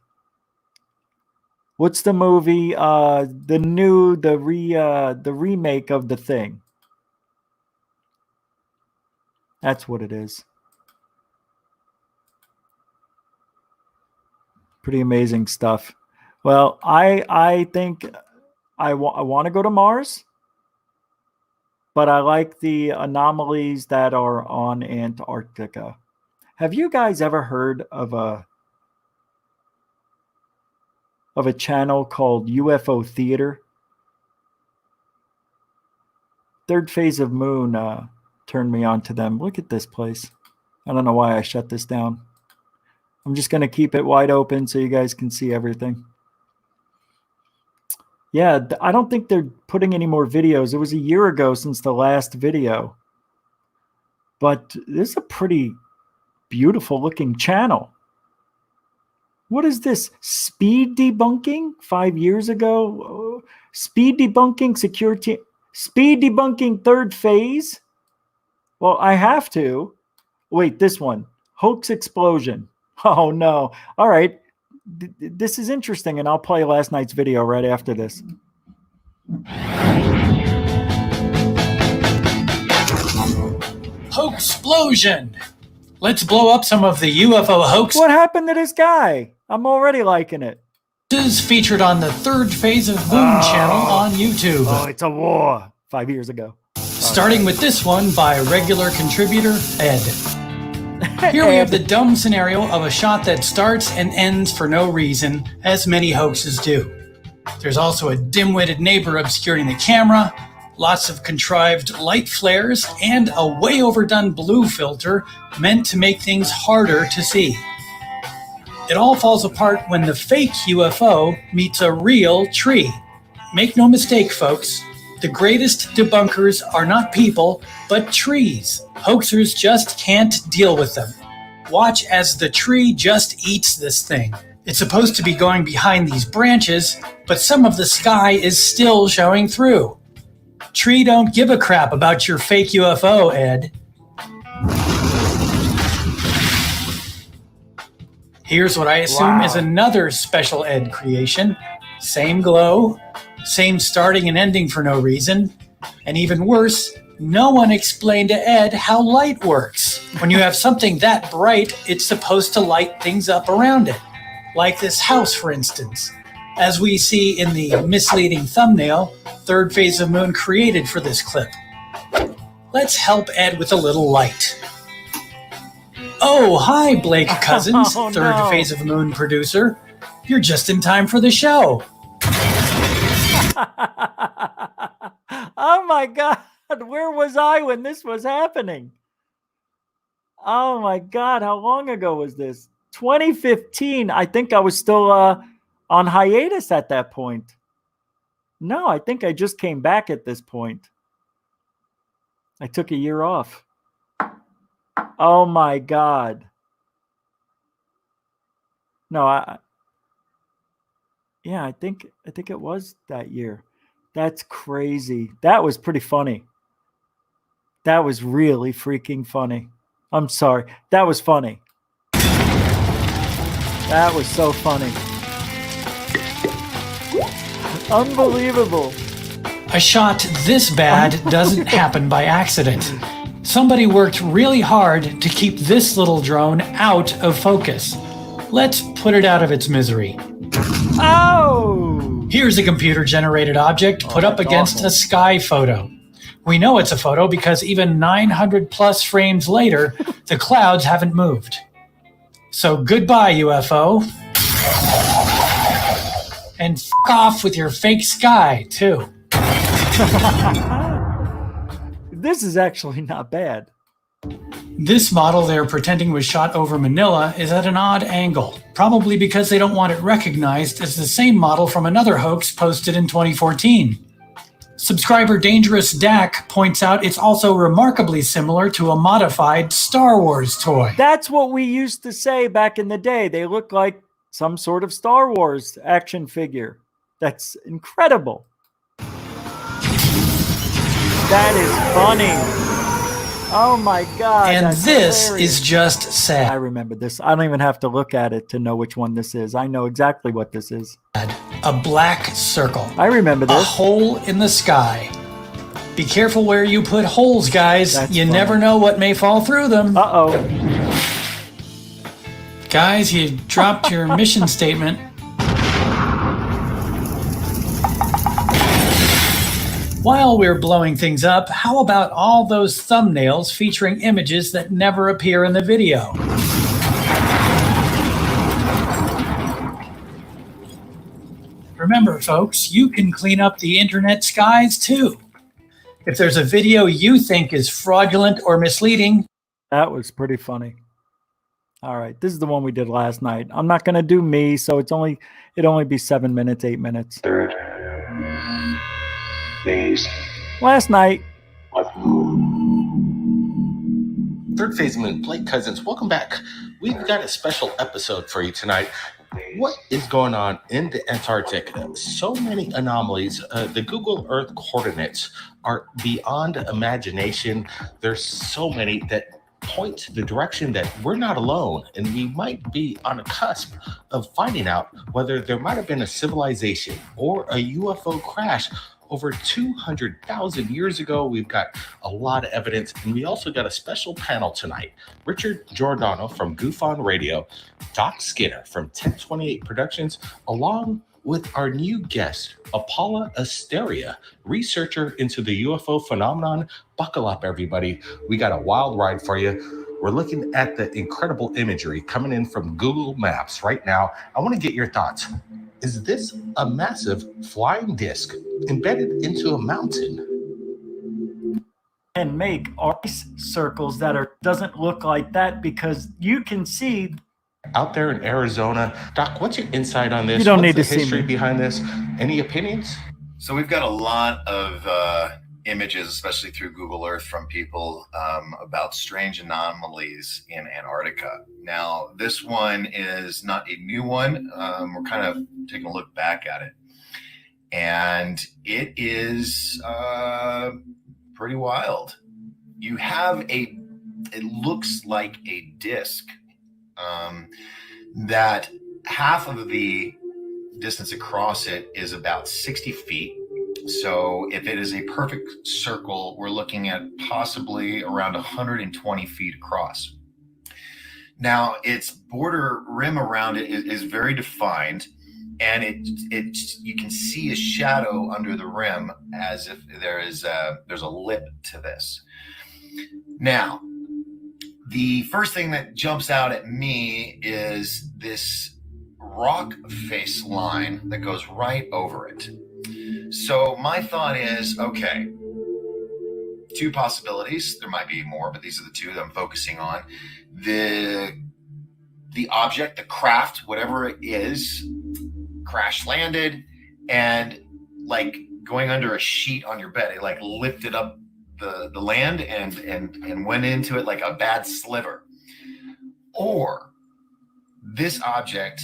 What's the movie? The remake of The Thing. That's what it is. Pretty amazing stuff. Well, I think I want to go to Mars, but I like the anomalies that are on Antarctica. Have you guys ever heard of a channel called UFO Theater? Third Phase of Moon turned me on to them. Look at this place. I don't know why I shut this down. I'm just going to keep it wide open so you guys can see everything. Yeah, I don't think they're putting any more videos. It was a year ago since the last video. But this is a pretty beautiful looking channel. What is this? Speed debunking? 5 years ago? Speed debunking security. Speed debunking third phase? Well, I have to. Wait, this one. Hoax explosion. Oh, no. All right. This is interesting, and I'll play last night's video right after this. Hoaxplosion. Let's blow up some of the UFO hoaxes. What happened to this guy? I'm already liking it. Featured on the Third Phase of Moon channel on YouTube. Oh, it's a war. 5 years ago. Starting with this one by regular contributor Ed. Here we have the dumb scenario of a shot that starts and ends for no reason, as many hoaxes do. There's also a dim-witted neighbor obscuring the camera, lots of contrived light flares, and a way overdone blue filter meant to make things harder to see. It all falls apart when the fake UFO meets a real tree. Make no mistake, folks. The greatest debunkers are not people, but trees. Hoaxers just can't deal with them. Watch as the tree just eats this thing. It's supposed to be going behind these branches, but some of the sky is still showing through. Tree don't give a crap about your fake UFO, Ed. Here's what I assume is another special Ed creation. Same glow, same starting and ending for no reason, and even worse, no one explained to Ed how light works. When you have something that bright, it's supposed to light things up around it. Like this house, for instance. As we see in the misleading thumbnail, Third Phase of Moon created for this clip. Let's help Ed with a little light. Oh, hi, Blake Cousins, Third Phase of Moon producer. You're just in time for the show. my God. Where was I when this was happening? Oh my God. How long ago was this? 2015. I think I was still on hiatus at that point. No, I think I just came back at this point. I took a year off. Oh my God. No, I think it was that year. That's crazy. That was pretty funny. That was really freaking funny. I'm sorry. That was funny. That was so funny. Unbelievable. A shot this bad doesn't happen by accident. Somebody worked really hard to keep this little drone out of focus. Let's put it out of its misery. Oh! Here's a computer-generated object put up against awful. a sky photo. We know it's a photo because even 900 plus frames later, the clouds haven't moved. So goodbye, UFO. And f*** off with your fake sky, too. This is actually not bad. This model they're pretending was shot over Manila is at an odd angle, probably because they don't want it recognized as the same model from another hoax posted in 2014. Subscriber Dangerous Dak points out it's also remarkably similar to a modified Star Wars toy. That's what we used to say back in the day. They look like some sort of Star Wars action figure. That's incredible. That is funny. Oh my God. And this is just sad. I remember this. I don't even have to look at it to know which one this is. I know exactly what this is. A black circle. I remember this. A hole in the sky. Be careful where you put holes, guys. You never know what may fall through them. Uh-oh. Guys, you dropped your mission statement. While we're blowing things up, how about all those thumbnails featuring images that never appear in the video? Remember, folks, you can clean up the internet skies too. If there's a video you think is fraudulent or misleading, that was pretty funny. All right, this is the one we did last night. I'm not going to do me, so it'd only be 7 minutes, 8 minutes. Third phase. Last night. Third Phase Moon, Blake Cousins, welcome back. We've got a special episode for you tonight. What is going on in the Antarctic? So many anomalies. The Google Earth coordinates are beyond imagination. There's so many that point to the direction that we're not alone, and we might be on a cusp of finding out whether there might have been a civilization or a UFO crash over 200,000 years ago. We've got a lot of evidence, and we also got a special panel tonight. Richard Giordano from GUFON Radio, Doc Skinner from 1028 Productions, along with our new guest, Paula Asteria, researcher into the UFO phenomenon. Buckle up, everybody. We got a wild ride for you. We're looking at the incredible imagery coming in from Google Maps right now. I want to get your thoughts. Is this a massive flying disc embedded into a mountain? And make ice circles that doesn't look like that, because you can see out there in Arizona. Doc, what's your insight on this? You don't What's need the to see history me. behind this? Any opinions? So we've got a lot of images, especially through Google Earth, from people about strange anomalies in Antarctica. Now, this one is not a new one. We're kind of taking a look back at it. And it is pretty wild. You have it looks like a disc that half of the distance across it is about 60 feet. So if it is a perfect circle, we're looking at possibly around 120 feet across. Now, its border rim around it is very defined, and you can see a shadow under the rim as if there's a lip to this. Now, the first thing that jumps out at me is this rock face line that goes right over it. So my thought is, okay, two possibilities. There might be more, but these are the two that I'm focusing on. The object, the craft, whatever it is, crash landed, and like going under a sheet on your bed, it like lifted up the land and went into it like a bad sliver. Or this object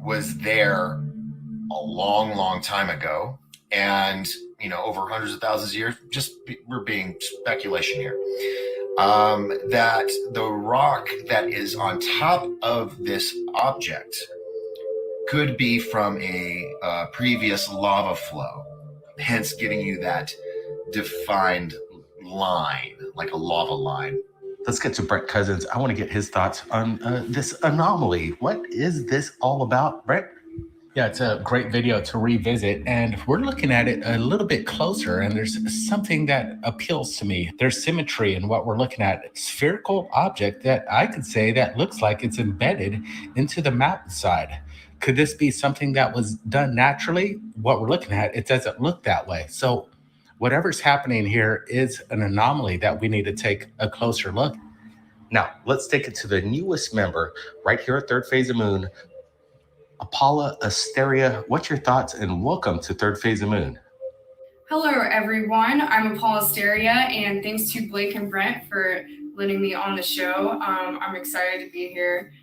was there a long, long time ago, and over hundreds of thousands of years. We're being speculation here. That the rock that is on top of this object could be from a previous lava flow, hence giving you that defined line, like a lava line. Let's get to Brett Cousins. I want to get his thoughts on this anomaly. What is this all about, Brett? Yeah, it's a great video to revisit, and we're looking at it a little bit closer, and there's something that appeals to me. There's symmetry in what we're looking at. Spherical object that I could say that looks like it's embedded into the mountainside. Could this be something that was done naturally? What we're looking at, it doesn't look that way. So whatever's happening here is an anomaly that we need to take a closer look. Now, let's take it to the newest member right here at Third Phase of Moon, Paula Asteria. What's your thoughts, and welcome to Third Phase of Moon? Hello, everyone. I'm Paula Asteria, and thanks to Blake and Brent for letting me on the show. I'm excited to be here.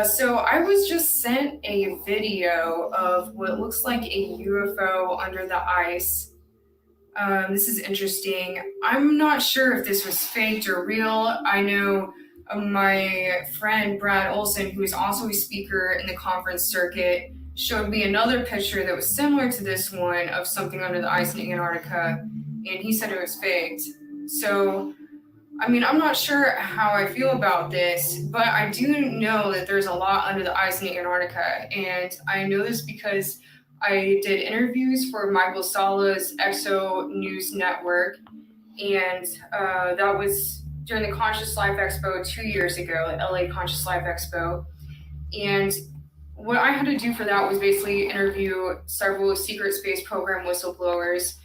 So I was just sent a video of what looks like a UFO under the ice. This is interesting. I'm not sure if this was faked or real. I know my friend Brad Olson, who is also a speaker in the conference circuit, showed me another picture that was similar to this one of something under the ice in Antarctica, and he said it was faked. So, I mean, I'm not sure how I feel about this, but I do know that there's a lot under the ice in Antarctica, and I know this because I did interviews for Michael Sala's EXO News Network, and that was during the Conscious Life Expo 2 years ago, the LA Conscious Life Expo. And what I had to do for that was basically interview several secret space program whistleblowers.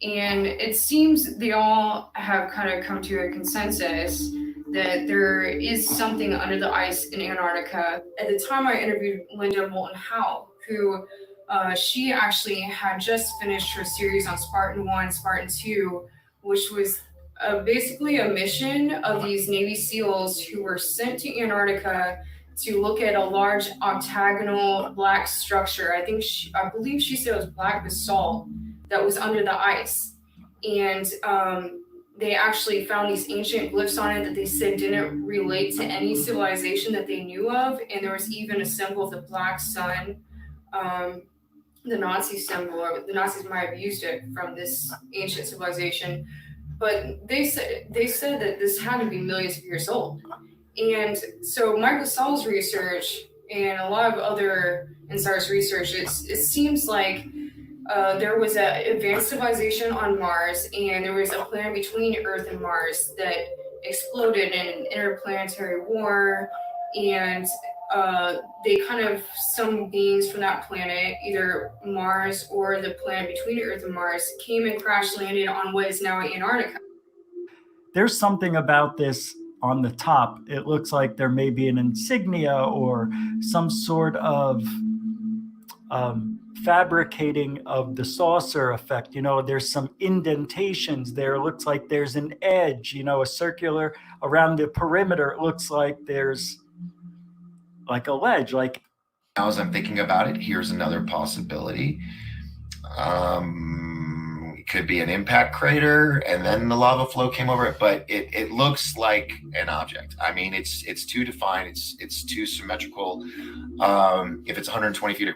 And it seems they all have kind of come to a consensus that there is something under the ice in Antarctica. At the time I interviewed Linda Moulton Howe, who she actually had just finished her series on Spartan 1, Spartan 2, which was basically a mission of these Navy SEALs who were sent to Antarctica to look at a large octagonal black structure. I believe she said it was black basalt that was under the ice. And they actually found these ancient glyphs on it that they said didn't relate to any civilization that they knew of. And there was even a symbol of the black sun, the Nazi symbol, or the Nazis might have used it from this ancient civilization. But they said that this had to be millions of years old. And so Michael Sala's research and a lot of other insiders' research, it seems like there was an advanced civilization on Mars, and there was a planet between Earth and Mars that exploded in an interplanetary war, and some beings from that planet, either Mars or the planet between Earth and Mars, came and crash landed on what is now Antarctica. There's something about this on the top. It looks like there may be an insignia or some sort of fabricating of the saucer effect. There's some indentations there. It looks like there's an edge, a circular around the perimeter. It looks like there's like a ledge. Now, as I'm thinking about it, here's another possibility. It could be an impact crater, and then the lava flow came over it, but it looks like an object. I mean, it's too defined. It's too symmetrical. If it's 120 feet.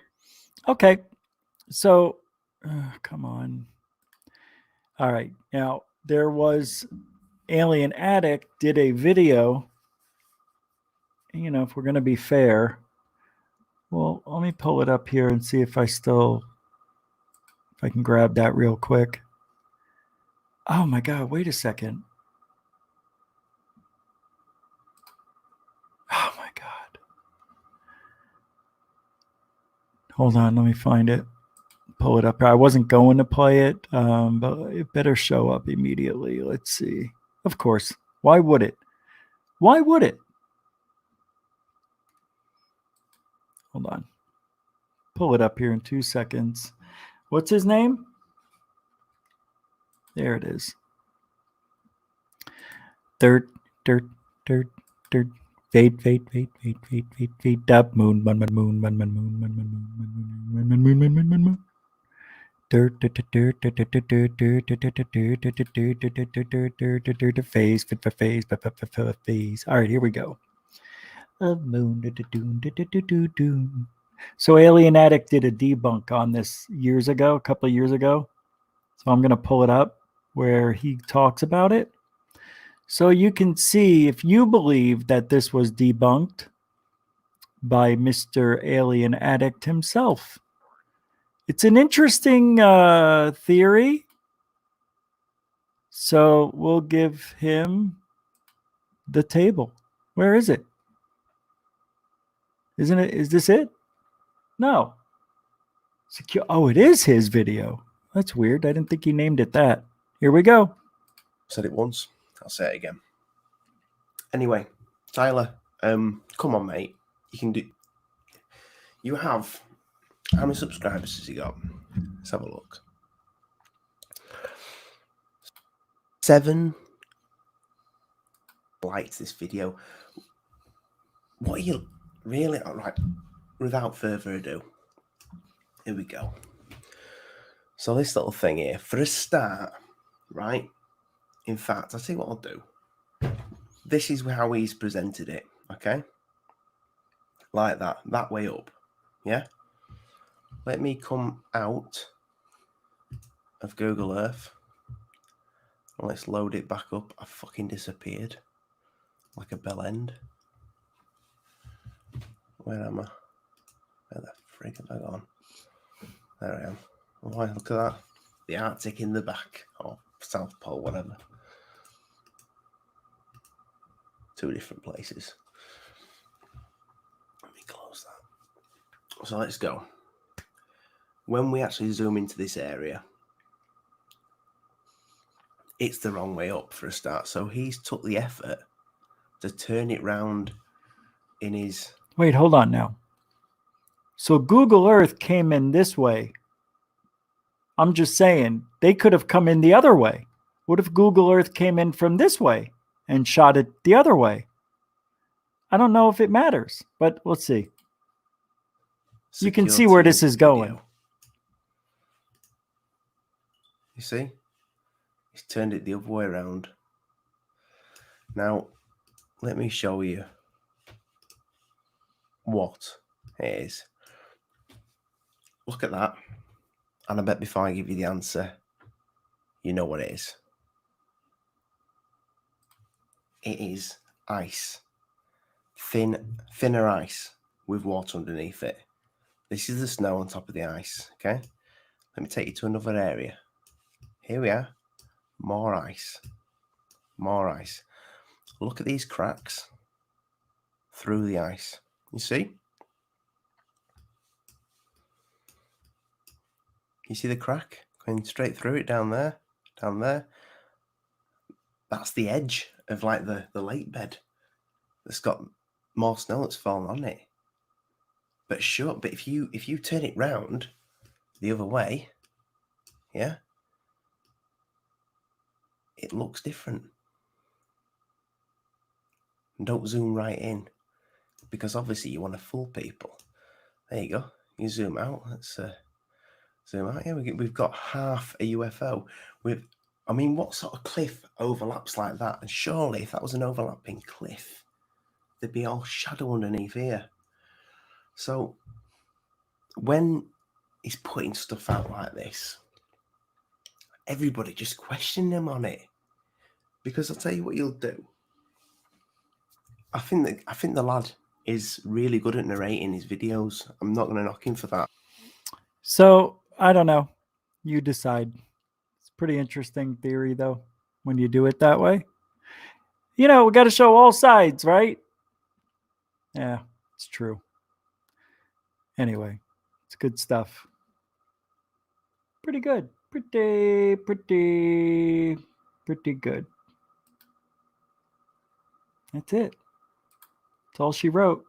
Okay. So, come on. All right. Now, there was Alien Addict did a video. If we're going to be fair, well, let me pull it up here and see if I can grab that real quick. Oh my God, wait a second. Oh my God. Hold on, let me find it. pull it up here. I wasn't going to play it, but it better show up immediately. Let's see. Of course. Why would it? Why would it? Hold on. Pull it up here in 2 seconds. What's his name? There it is. Dirt. Fade. Up. Moon. Dirt. Phase. All right, here we go. So Alien Addict did a debunk on this a couple of years ago. So I'm going to pull it up where he talks about it. So you can see if you believe that this was debunked by Mr. Alien Addict himself. It's an interesting theory. So we'll give him the table. Where is it? Isn't it? Is this it? No. Secure. Oh, it is his video. That's weird. I didn't think he named it that. Here we go. Said it once. I'll say it again. Anyway, Tyler, come on, mate. You can do. You have. How many subscribers has he got? Let's have a look. 7 likes this video. What are you really? All right. Without further ado, here we go. So this little thing here, for a start, right? In fact, I'll tell you what I'll do. This is how he's presented it, okay? Like that way up, yeah? Let me come out of Google Earth. Let's load it back up. I fucking disappeared like a bell end. Where am I? Where the frig have I gone? There I am. Oh, look at that. The Arctic in the back. Or South Pole, whatever. 2 different places. Let me close that. So let's go. When we actually zoom into this area, it's the wrong way up for a start. So he's took the effort to turn it round in his... Wait, hold on now. So Google Earth came in this way. I'm just saying, they could have come in the other way. What if Google Earth came in from this way and shot it the other way? I don't know if it matters, but let's see. You can see where this is going. You see? He's turned it the other way around. Now, let me show you what it is. Look at that. And I bet before I give you the answer, you know what it is. It is ice. Thinner ice with water underneath it. This is the snow on top of the ice, okay? Let me take you to another area. Here we are. More ice. More ice. Look at these cracks through the ice. You see? You see the crack going straight through it down there? Down there? That's the edge of like the lake bed that's got more snow that's fallen on it. But sure, but if you turn it round the other way, yeah, it looks different. And don't zoom right in, because obviously you want to fool people. There you go. You zoom out. Let's zoom out. Yeah, we've got half a UFO. I mean, what sort of cliff overlaps like that? And surely, if that was an overlapping cliff, there'd be all shadow underneath here. So when he's putting stuff out like this, everybody just question him on it. Because I'll tell you what you'll do. I think the lad is really good at narrating his videos. I'm not going to knock him for that. So I don't know. You decide. It's a pretty interesting theory, though, when you do it that way. You know, we got to show all sides, right? Yeah, it's true. Anyway, it's good stuff. Pretty good. Pretty good. That's it. That's all she wrote.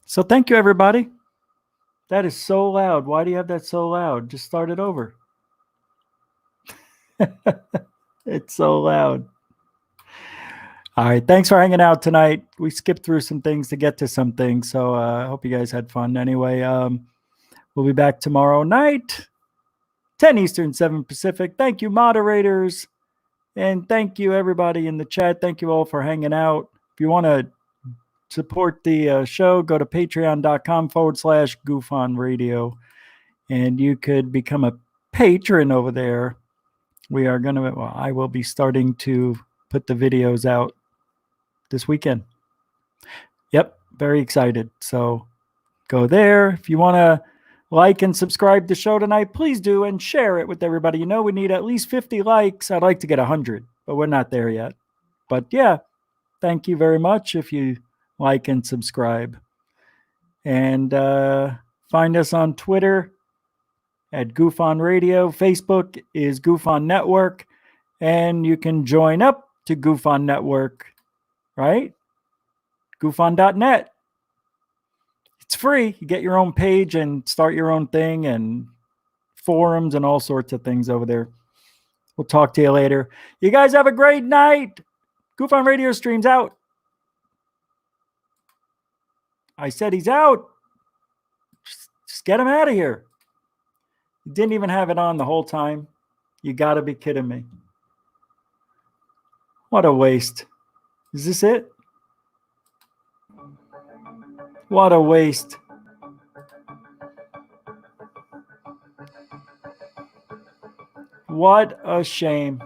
So thank you, everybody. That is so loud. Why do you have that so loud? Just start it over. It's so loud. All right. Thanks for hanging out tonight. We skipped through some things to get to some things. So I hope you guys had fun. Anyway, we'll be back tomorrow night, 10 Eastern, 7 Pacific. Thank you, moderators. And thank you, everybody in the chat. Thank you all for hanging out. If you want to support the show, go to patreon.com/GUFONRadio. And you could become a patron over there. We are going to, well, I will be starting to put the videos out this weekend. Yep, very excited. So go there. If you want to like and subscribe to the show tonight, please do, and share it with everybody. You know, we need at least 50 likes. I'd like to get 100, but we're not there yet. But yeah, thank you very much if you like and subscribe. And find us on Twitter at GUFON Radio. Facebook is GUFON Network. And you can join up to GUFON Network, right? GUFON.net. It's free. You get your own page and start your own thing and forums and all sorts of things over there. We'll talk to you later. You guys have a great night. GUFON Radio Stream's out. I said he's out. Just get him out of here. You didn't even have it on the whole time. You got to be kidding me. What a waste. Is this it? What a waste. What a shame.